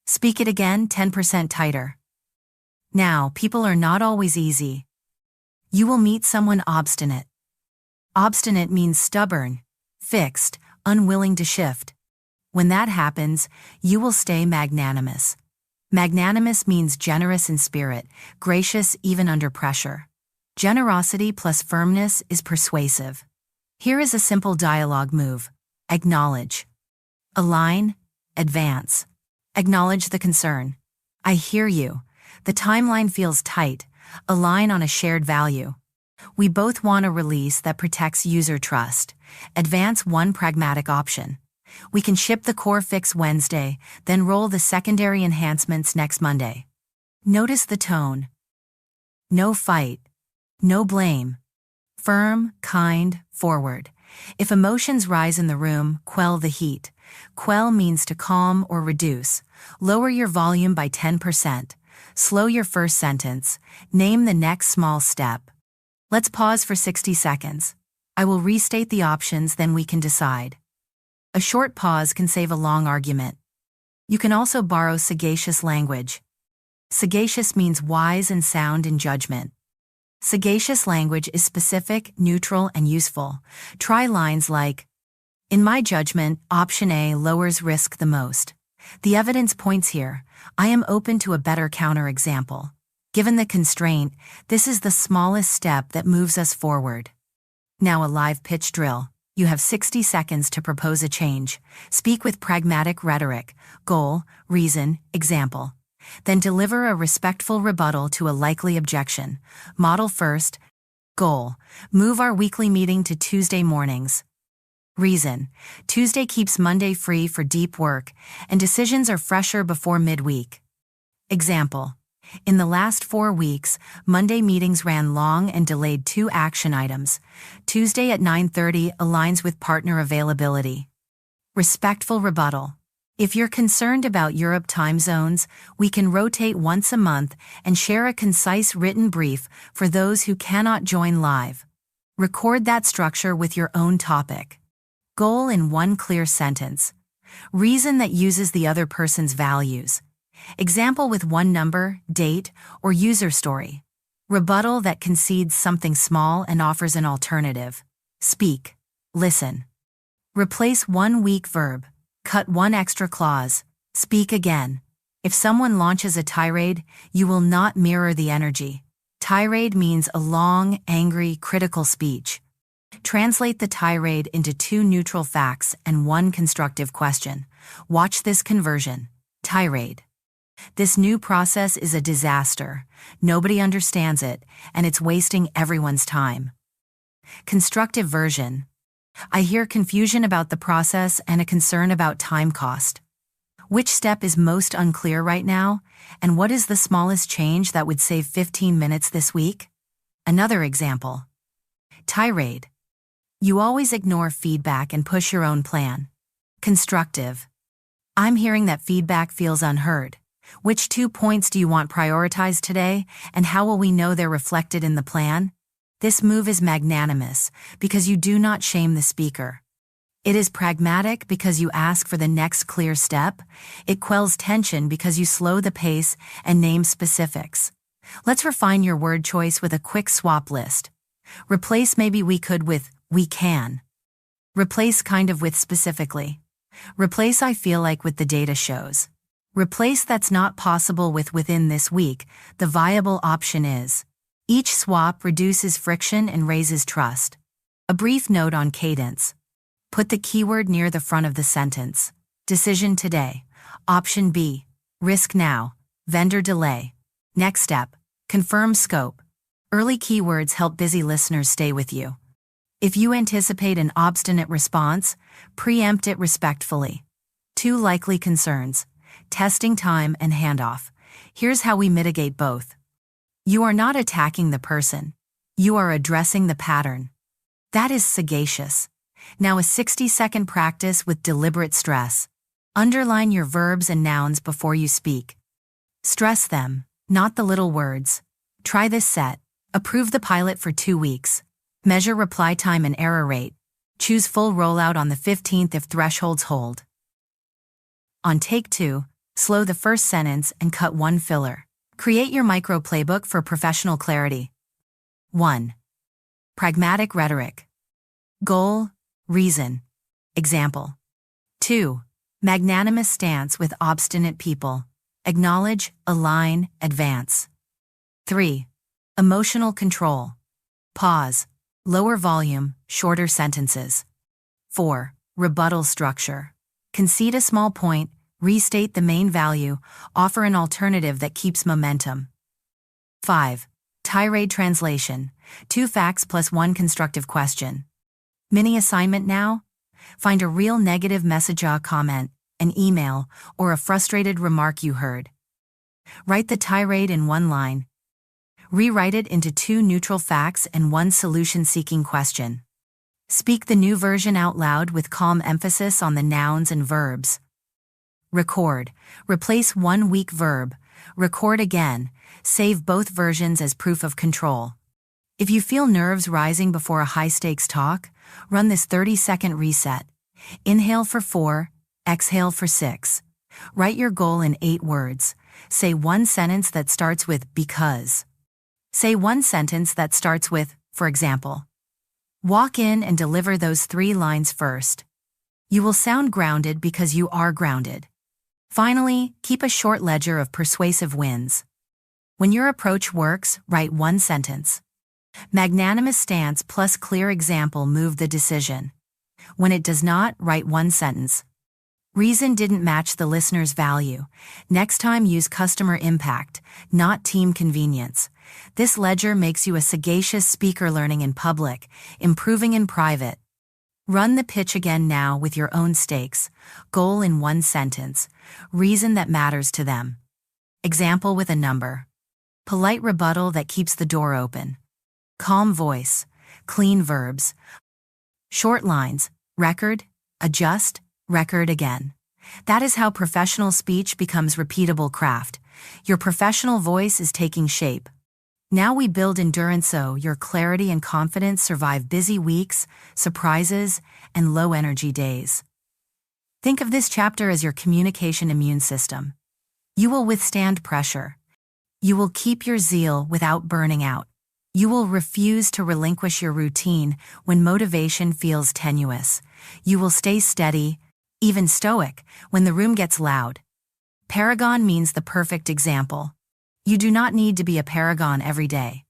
Speak it again 10% tighter. Now, people are not always easy. You will meet someone obstinate. Obstinate means stubborn, fixed, unwilling to shift. When that happens, you will stay magnanimous. Magnanimous means generous in spirit, gracious even under pressure. Generosity plus firmness is persuasive. Here is a simple dialogue move. Acknowledge. Align. Advance. Acknowledge the concern. I hear you. The timeline feels tight. Align on a shared value. We both want a release that protects user trust. Advance one pragmatic option. We can ship the core fix Wednesday, then roll the secondary enhancements next Monday. Notice the tone. No fight. No blame. Firm, kind, forward. If emotions rise in the room, quell the heat. Quell means to calm or reduce. Lower your volume by 10%. Slow your first sentence. Name the next small step. Let's pause for 60 seconds. I will restate the options, then we can decide. A short pause can save a long argument. You can also borrow sagacious language. Sagacious means wise and sound in judgment. Sagacious language is specific, neutral, and useful. Try lines like, in my judgment, option A lowers risk the most. The evidence points here. I am open to a better counterexample. Given the constraint, this is the smallest step that moves us forward. Now a live pitch drill. You have 60 seconds to propose a change. Speak with pragmatic rhetoric, goal, reason, example. Then deliver a respectful rebuttal to a likely objection. Model first. Goal. Move our weekly meeting to Tuesday mornings. Reason. Tuesday keeps Monday free for deep work, and decisions are fresher before midweek. Example. In the last 4 weeks, Monday meetings ran long and delayed 2 action items. Tuesday at 9:30 aligns with partner availability. Respectful rebuttal. If you're concerned about Europe time zones, we can rotate once a month and share a concise written brief for those who cannot join live. Record that structure with your own topic. Goal in one clear sentence. Reason that uses the other person's values. Example with one number, date, or user story. Rebuttal that concedes something small and offers an alternative. Speak. Listen. Replace one weak verb. Cut one extra clause. Speak again. If someone launches a tirade, you will not mirror the energy. Tirade means a long, angry, critical speech. Translate the tirade into 2 neutral facts and 1 constructive question. Watch this conversion. Tirade. This new process is a disaster. Nobody understands it, and it's wasting everyone's time. Constructive version. I hear confusion about the process and a concern about time cost. Which step is most unclear right now, and what is the smallest change that would save 15 minutes this week? Another example. Tirade. You always ignore feedback and push your own plan. Constructive. I'm hearing that feedback feels unheard. Which 2 points do you want prioritized today, and how will we know they're reflected in the plan? This move is magnanimous because you do not shame the speaker. It is pragmatic because you ask for the next clear step. It quells tension because you slow the pace and name specifics. Let's refine your word choice with a quick swap list. Replace maybe we could with we can. Replace kind of with specifically. Replace I feel like with the data shows. Replace that's not possible with within this week. The viable option is. Each swap reduces friction and raises trust. A brief note on cadence. Put the keyword near the front of the sentence. Decision today. Option B. Risk now. Vendor delay. Next step. Confirm scope. Early keywords help busy listeners stay with you. If you anticipate an obstinate response, preempt it respectfully. 2 likely concerns. Testing time and handoff. Here's how we mitigate both. You are not attacking the person. You are addressing the pattern. That is sagacious. Now a 60-second practice with deliberate stress. Underline your verbs and nouns before you speak. Stress them, not the little words. Try this set. Approve the pilot for 2 weeks. Measure reply time and error rate. Choose full rollout on the 15th if thresholds hold. On take 2, slow the first sentence and cut 1 filler. Create your micro playbook for professional clarity. 1. Pragmatic rhetoric. Goal, reason. Example. 2. Magnanimous stance with obstinate people. Acknowledge, align, advance. 3. Emotional control. Pause. Lower volume, shorter sentences. 4. Rebuttal structure. Concede a small point, restate the main value, offer an alternative that keeps momentum. 5. Tirade translation. 2 facts plus 1 constructive question. Mini assignment now? Find a real negative message, a comment, an email, or a frustrated remark you heard. Write the tirade in 1 line. Rewrite it into 2 neutral facts and 1 solution-seeking question. Speak the new version out loud with calm emphasis on the nouns and verbs. Record. Replace 1 weak verb. Record again. Save both versions as proof of control. If you feel nerves rising before a high-stakes talk, run this 30-second reset. Inhale for 4, exhale for 6. Write your goal in 8 words. Say 1 sentence that starts with because. Say 1 sentence that starts with, for example. Walk in and deliver those 3 lines first. You will sound grounded because you are grounded. Finally, keep a short ledger of persuasive wins. When your approach works, write 1 sentence. Magnanimous stance plus clear example move the decision. When it does not, write 1 sentence. Reason didn't match the listener's value. Next time use customer impact, not team convenience. This ledger makes you a sagacious speaker learning in public, improving in private. Run the pitch again now with your own stakes. Goal in 1 sentence. Reason that matters to them. Example with a number. Polite rebuttal that keeps the door open. Calm voice. Clean verbs. Short lines. Record. Adjust. Record again. That is how professional speech becomes repeatable craft. Your professional voice is taking shape. Now we build endurance so your clarity and confidence survive busy weeks, surprises, and low-energy days. Think of this chapter as your communication immune system. You will withstand pressure. You will keep your zeal without burning out. You will refuse to relinquish your routine when motivation feels tenuous. You will stay steady, even stoic, when the room gets loud. Paragon means the perfect example. You do not need to be a paragon every day.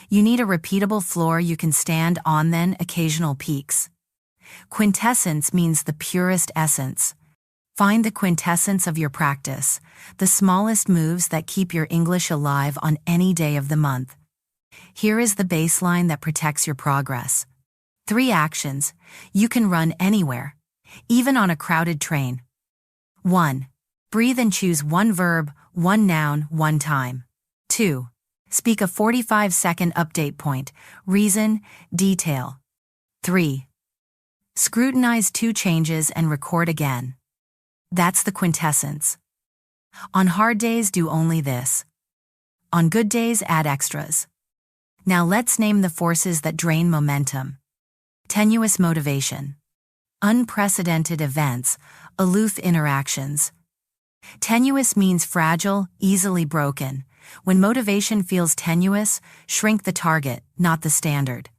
You need a repeatable floor you can stand on, then occasional peaks. Quintessence means the purest essence. Find the quintessence of your practice, the smallest moves that keep your English alive on any day of the month. Here is the baseline that protects your progress. 3 actions you can run anywhere, even on a crowded train. 1. Breathe and choose 1 verb, 1 noun, 1 time. 2. Speak a 45-second update point, reason, detail. 3. Scrutinize 2 changes and record again. That's the quintessence. On hard days, do only this. On good days, add extras. Now let's name the forces that drain momentum. Tenuous motivation. Unprecedented events, aloof interactions. Tenuous means fragile, easily broken. When motivation feels tenuous, shrink the target, not the standard.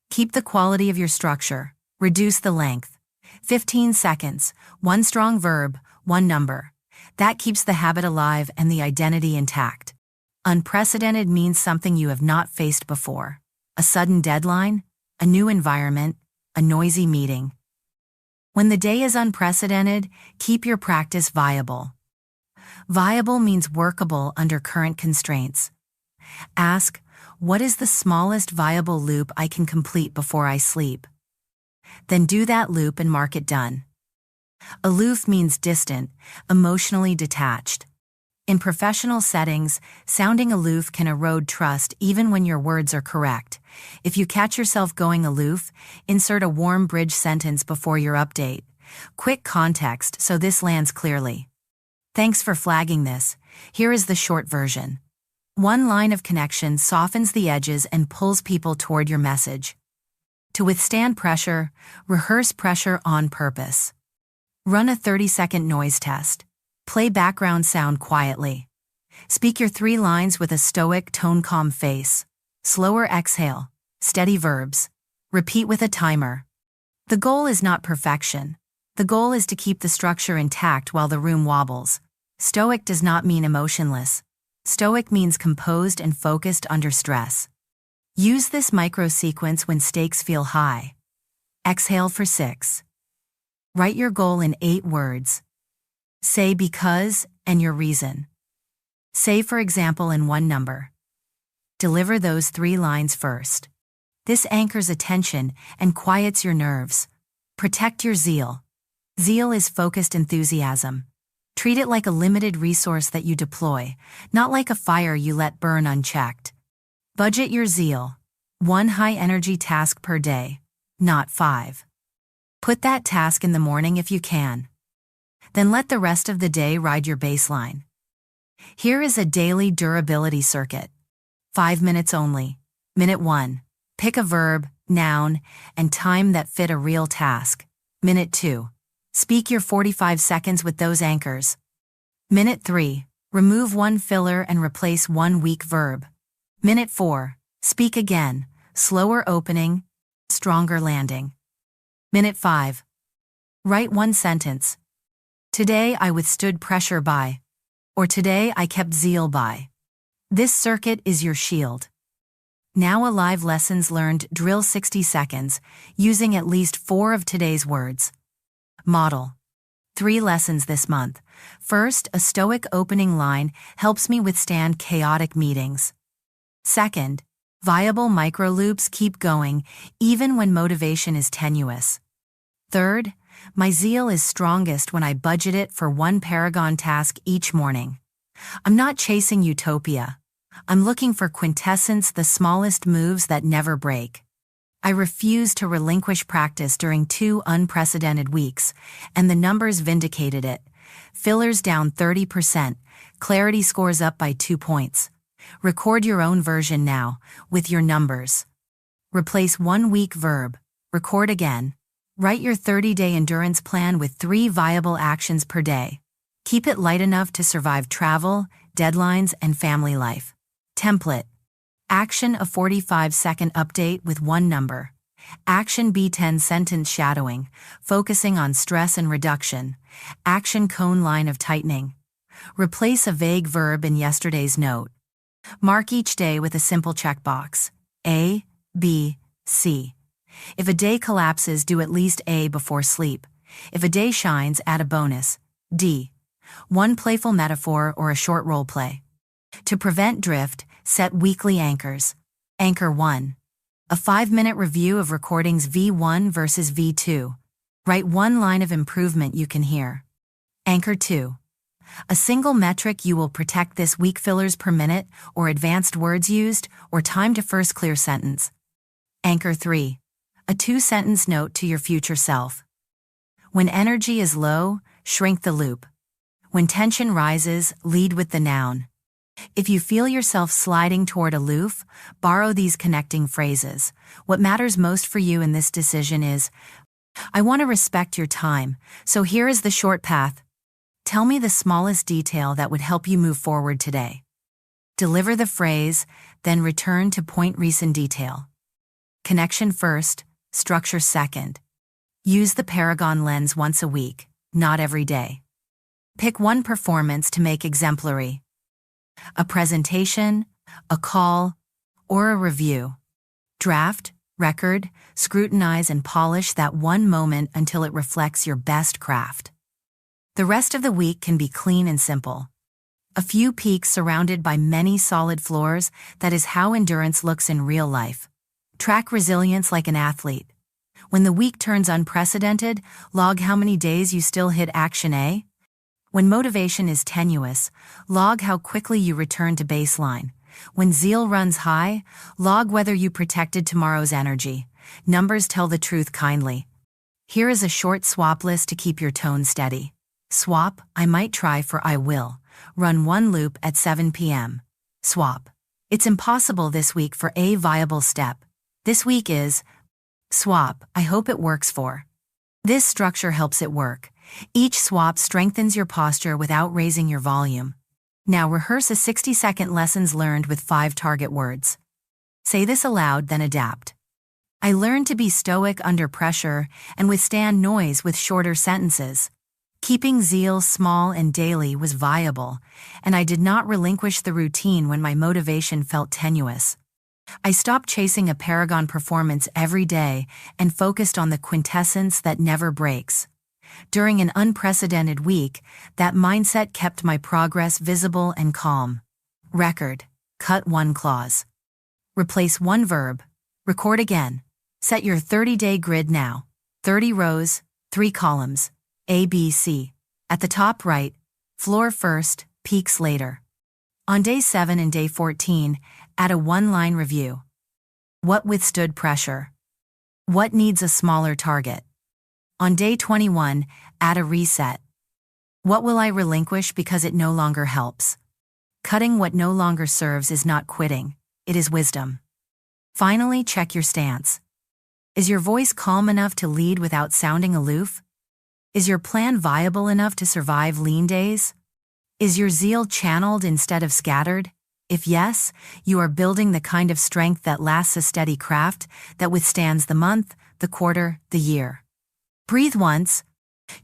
Keep the quality of your structure. Reduce the length. 15 seconds, one strong verb, one number. That keeps the habit alive and the identity intact. Unprecedented means something you have not faced before. A sudden deadline, a new environment, a noisy meeting. When the day is unprecedented, keep your practice viable. Viable means workable under current constraints. Ask, what is the smallest viable loop I can complete before I sleep? Then do that loop and mark it done. Aloof means distant, emotionally detached. In professional settings, sounding aloof can erode trust even when your words are correct. If you catch yourself going aloof, insert a warm bridge sentence before your update. Quick context so this lands clearly. Thanks for flagging this. Here is the short version. One line of connection softens the edges and pulls people toward your message. To withstand pressure, rehearse pressure on purpose. Run a 30-second noise test. Play background sound quietly. Speak your 3 lines with a stoic, tone-calm face. Slower exhale. Steady verbs. Repeat with a timer. The goal is not perfection. The goal is to keep the structure intact while the room wobbles. Stoic does not mean emotionless. Stoic means composed and focused under stress. Use this micro-sequence when stakes feel high. Exhale for 6. Write your goal in 8 words. Say because and your reason. Say, for example, in one number. Deliver those 3 lines first. This anchors attention and quiets your nerves. Protect your zeal. Zeal is focused enthusiasm. Treat it like a limited resource that you deploy, not like a fire you let burn unchecked. Budget your zeal. 1 high-energy task per day, not 5. Put that task in the morning if you can. Then let the rest of the day ride your baseline. Here is a daily durability circuit. 5 minutes only. Minute 1. Pick a verb, noun, and time that fit a real task. Minute 2. Speak your 45 seconds with those anchors. Minute 3. Remove 1 filler and replace 1 weak verb. Minute 4. Speak again. Slower opening, stronger landing. Minute 5. Write 1 sentence. Today I withstood pressure by. Or today I kept zeal by. This circuit is your shield. Now a live lessons learned drill 60 seconds, using at least 4 of today's words. Model. 3 lessons this month. First, a stoic opening line helps me withstand chaotic meetings. Second, viable microloops keep going, even when motivation is tenuous. Third, my zeal is strongest when I budget it for 1 paragon task each morning. I'm not chasing utopia. I'm looking for quintessence, the smallest moves that never break. I refuse to relinquish practice during 2 unprecedented weeks, and the numbers vindicated it. Fillers down 30%, clarity scores up by 2 points. Record your own version now, with your numbers. Replace 1 weak verb. Record again. Write your 30-day endurance plan with 3 viable actions per day. Keep it light enough to survive travel, deadlines, and family life. Template. Action: a 45-second update with 1 number. Action B: 10-sentence shadowing, focusing on stress and reduction. Action cone line of tightening. Replace a vague verb in yesterday's note. Mark each day with a simple checkbox. A, B, C. If a day collapses, do at least A before sleep. If a day shines, add a bonus. D. 1 playful metaphor or a short role play. To prevent drift, set weekly anchors. Anchor 1. A 5-minute review of recordings V1 versus V2. Write 1 line of improvement you can hear. Anchor 2. A single metric you will protect this week: fillers per minute, or advanced words used, or time to first clear sentence. Anchor 3. A 2-sentence note to your future self. When energy is low, shrink the loop. When tension rises, lead with the noun. If you feel yourself sliding toward aloof, borrow these connecting phrases. What matters most for you in this decision is, I want to respect your time, so here is the short path. Tell me the smallest detail that would help you move forward today. Deliver the phrase, then return to point recent detail. Connection first, structure second. Use the Paragon lens once a week, not every day. Pick one performance to make exemplary. A presentation, a call, or a review. Draft, record, scrutinize, and polish that one moment until it reflects your best craft. The rest of the week can be clean and simple. A few peaks surrounded by many solid floors, that is how endurance looks in real life. Track resilience like an athlete. When the week turns unprecedented, log how many days you still hit action A. When motivation is tenuous, log how quickly you return to baseline. When zeal runs high, log whether you protected tomorrow's energy. Numbers tell the truth kindly. Here is a short swap list to keep your tone steady. Swap, I might try for I will. Run one loop at 7 p.m. Swap. It's impossible this week for a viable step. This week is. Swap, I hope it works for. This structure helps it work. Each swap strengthens your posture without raising your volume. Now rehearse a 60-second lessons learned with 5 target words. Say this aloud, then adapt. I learned to be stoic under pressure and withstand noise with shorter sentences. Keeping zeal small and daily was viable, and I did not relinquish the routine when my motivation felt tenuous. I stopped chasing a Paragon performance every day and focused on the quintessence that never breaks. During an unprecedented week, that mindset kept my progress visible and calm. Record. Cut one clause. Replace one verb. Record again. Set your 30-day grid now. 30 rows, 3 columns. A, B, C. At the top right, floor first, peaks later. On day 7 and day 14, add a one-line review. What withstood pressure? What needs a smaller target? On day 21, add a reset. What will I relinquish because it no longer helps? Cutting what no longer serves is not quitting, it is wisdom. Finally, check your stance. Is your voice calm enough to lead without sounding aloof? Is your plan viable enough to survive lean days? Is your zeal channeled instead of scattered? If yes, you are building the kind of strength that lasts, a steady craft that withstands the month, the quarter, the year. Breathe once.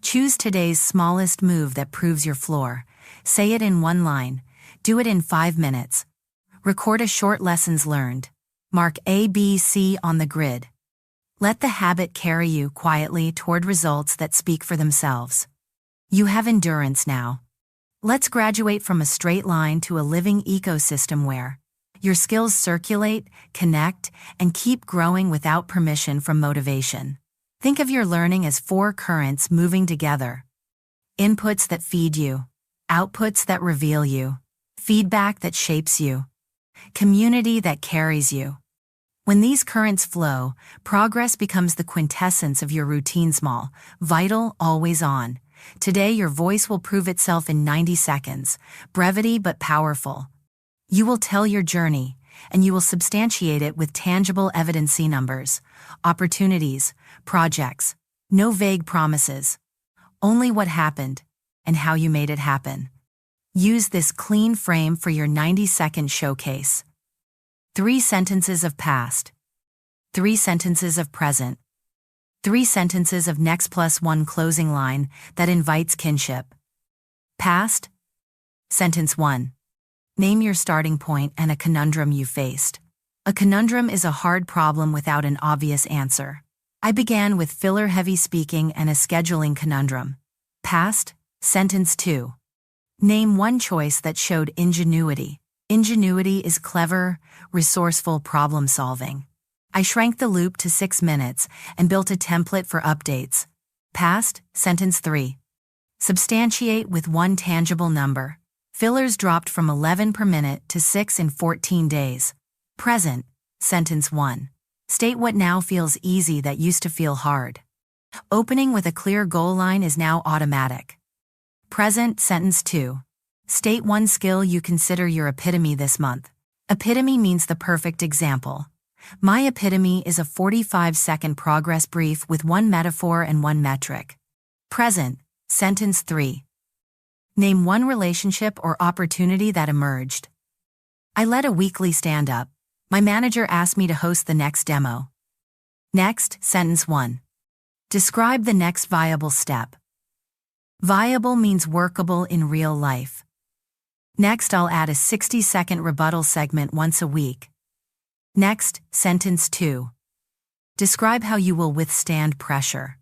Choose today's smallest move that proves your floor. Say it in one line. Do it in 5 minutes. Record a short lessons learned. Mark A, B, C on the grid. Let the habit carry you quietly toward results that speak for themselves. You have endurance now. Let's graduate from a straight line to a living ecosystem where your skills circulate, connect, and keep growing without permission from motivation. Think of your learning as 4 currents moving together. Inputs that feed you, outputs that reveal you, feedback that shapes you, community that carries you. When these currents flow, progress becomes the quintessence of your routine, small, vital, always on. Today your voice will prove itself in 90 seconds, brevity but powerful. You will tell your journey, and you will substantiate it with tangible evidence. Numbers, opportunities, projects, no vague promises. Only what happened, and how you made it happen. Use this clean frame for your 90-second showcase. 3 sentences of past. 3 sentences of present. 3 sentences of next plus 1 closing line that invites kinship. Past. Sentence 1. Name your starting point and a conundrum you faced. A conundrum is a hard problem without an obvious answer. I began with filler-heavy speaking and a scheduling conundrum. Past. Sentence 2. Name one choice that showed ingenuity. Ingenuity is clever, resourceful problem-solving. I shrank the loop to 6 minutes and built a template for updates. Past. Sentence 3. Substantiate with one tangible number. Fillers dropped from 11 per minute to 6 in 14 days. Present. Sentence 1. State what now feels easy that used to feel hard. Opening with a clear goal line is now automatic. Present sentence 2. State one skill you consider your epitome this month. Epitome means the perfect example. My epitome is a 45-second progress brief with one metaphor and one metric. Present, sentence 3. Name one relationship or opportunity that emerged. I led a weekly stand-up. My manager asked me to host the next demo. Next, sentence 1. Describe the next viable step. Viable means workable in real life. Next, I'll add a 60-second rebuttal segment once a week. Next, sentence 2. Describe how you will withstand pressure.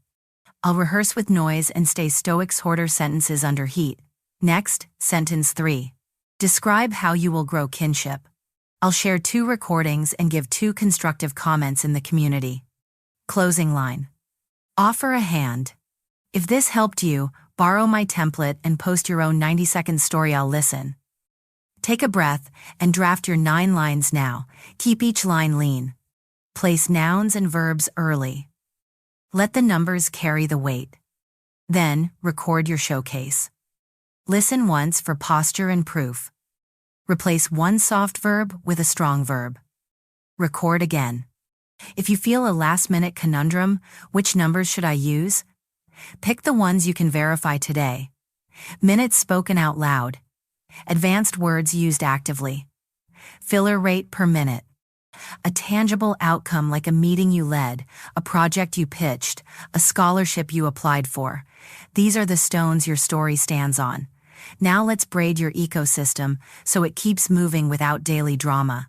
I'll rehearse with noise and stay stoic. Order sentences under heat. Next, sentence 3. Describe how you will grow kinship. I'll share 2 recordings and give 2 constructive comments in the community. Closing line. Offer a hand. If this helped you, borrow my template and post your own 90-second story. I'll listen. Take a breath and draft your 9 lines now. Keep each line lean. Place nouns and verbs early. Let the numbers carry the weight. Then, record your showcase. Listen once for posture and proof. Replace one soft verb with a strong verb. Record again. If you feel a last-minute conundrum, which numbers should I use? Pick the ones you can verify today. Minutes spoken out loud. Advanced words used actively. Filler rate per minute. A tangible outcome like a meeting you led, a project you pitched, a scholarship you applied for. These are the stones your story stands on. Now let's braid your ecosystem so it keeps moving without daily drama.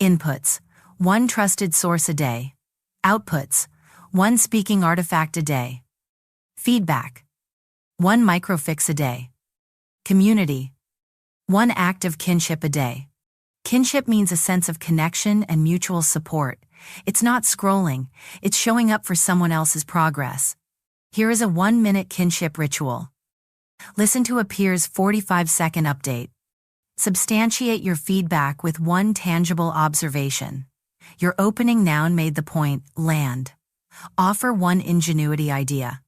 Inputs: 1 trusted source a day. Outputs: 1 speaking artifact a day. Feedback: 1 microfix a day. Community: 1 act of kinship a day. Kinship means a sense of connection and mutual support. It's not scrolling, it's showing up for someone else's progress. Here is a 1-minute kinship ritual. Listen to a peer's 45-second update. Substantiate your feedback with 1 tangible observation. Your opening noun made the point, land. Offer 1 ingenuity idea.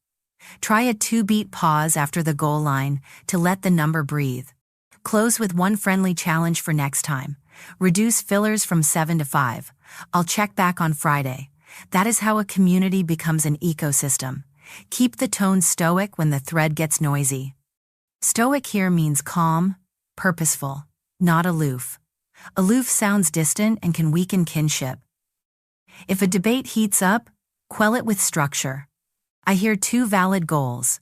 Try a 2-beat pause after the goal line to let the number breathe. Close with 1 friendly challenge for next time. Reduce fillers from 7 to 5. I'll check back on Friday. That is how a community becomes an ecosystem. Keep the tone stoic when the thread gets noisy. Stoic here means calm, purposeful, not aloof. Aloof sounds distant and can weaken kinship. If a debate heats up, quell it with structure. I hear 2 valid goals.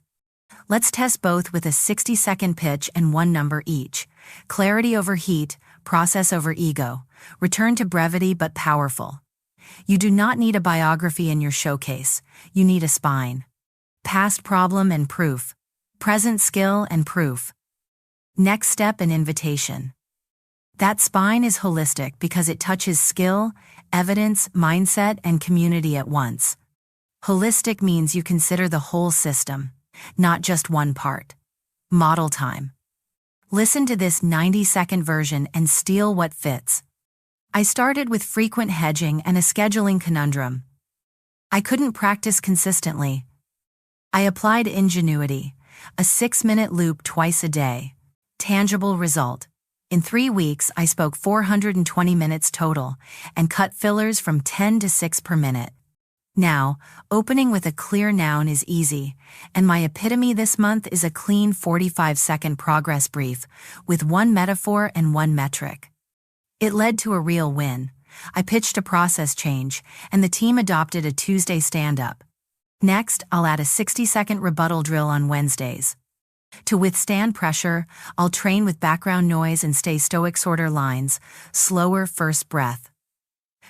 Let's test both with a 60-second pitch and 1 number each. Clarity over heat, process over ego. Return to brevity but powerful. You do not need a biography in your showcase. You need a spine. Past problem and proof. Present skill and proof. Next step and invitation. That spine is holistic because it touches skill, evidence, mindset, and community at once. Holistic means you consider the whole system, not just one part. Model time. Listen to this 90-second version and steal what fits. I started with frequent hedging and a scheduling conundrum. I couldn't practice consistently. I applied ingenuity, a 6-minute loop twice a day. Tangible result. In 3 weeks, I spoke 420 minutes total and cut fillers from 10 to 6 per minute. Now, opening with a clear noun is easy, and my epitome this month is a clean 45-second progress brief with 1 metaphor and 1 metric. It led to a real win. I pitched a process change, and the team adopted a Tuesday stand-up. Next, I'll add a 60-second rebuttal drill on Wednesdays. To withstand pressure, I'll train with background noise and stay stoic. Shorter lines, slower first breath.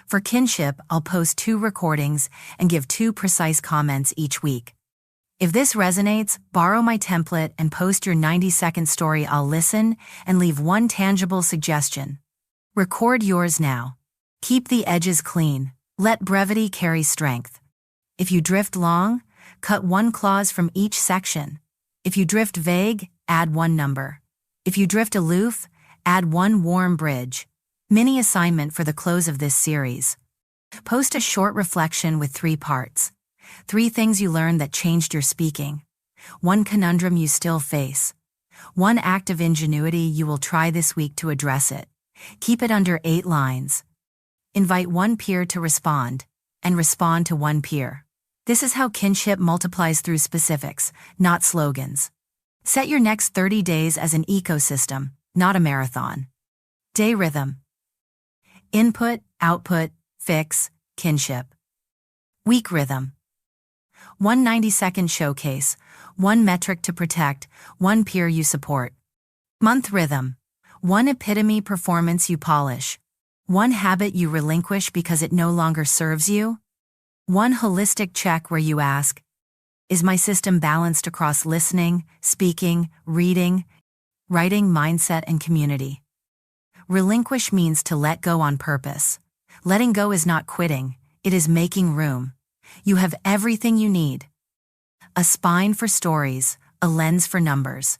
For kinship, I'll post 2 recordings and give 2 precise comments each week. If this resonates, borrow my template and post your 90-second story. I'll listen and leave 1 tangible suggestion. Record yours now. Keep the edges clean. Let brevity carry strength. If you drift long, cut 1 clause from each section. If you drift vague, add 1 number. If you drift aloof, add 1 warm bridge. Mini assignment for the close of this series. Post a short reflection with 3 parts. 3 things you learned that changed your speaking. 1 conundrum you still face. One act of ingenuity you will try this week to address it. Keep it under 8 lines. Invite one peer to respond, and respond to one peer. This is how kinship multiplies through specifics, not slogans. Set your next 30 days as an ecosystem, not a marathon. Day rhythm. Input, output, fix, kinship. Week rhythm. 1 90-second showcase, 1 metric to protect, 1 peer you support. Month rhythm. 1 epitome performance you polish. 1 habit you relinquish because it no longer serves you. 1 holistic check where you ask, is my system balanced across listening, speaking, reading, writing, mindset, and community? Relinquish means to let go on purpose. Letting go is not quitting, it is making room. You have everything you need. A spine for stories, a lens for numbers.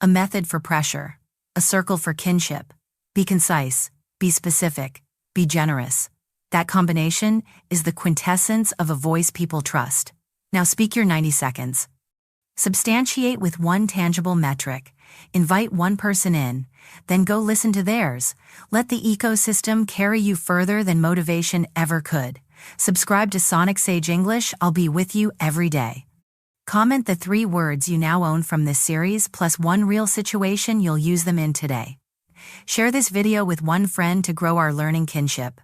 A method for pressure, a circle for kinship. Be concise, be specific, be generous. That combination is the quintessence of a voice people trust. Now speak your 90 seconds. Substantiate with 1 tangible metric. Invite 1 person in, then go listen to theirs. Let the ecosystem carry you further than motivation ever could. Subscribe to SonicSage English. I'll be with you every day. Comment the 3 words you now own from this series plus 1 real situation you'll use them in today. Share this video with 1 friend to grow our learning kinship.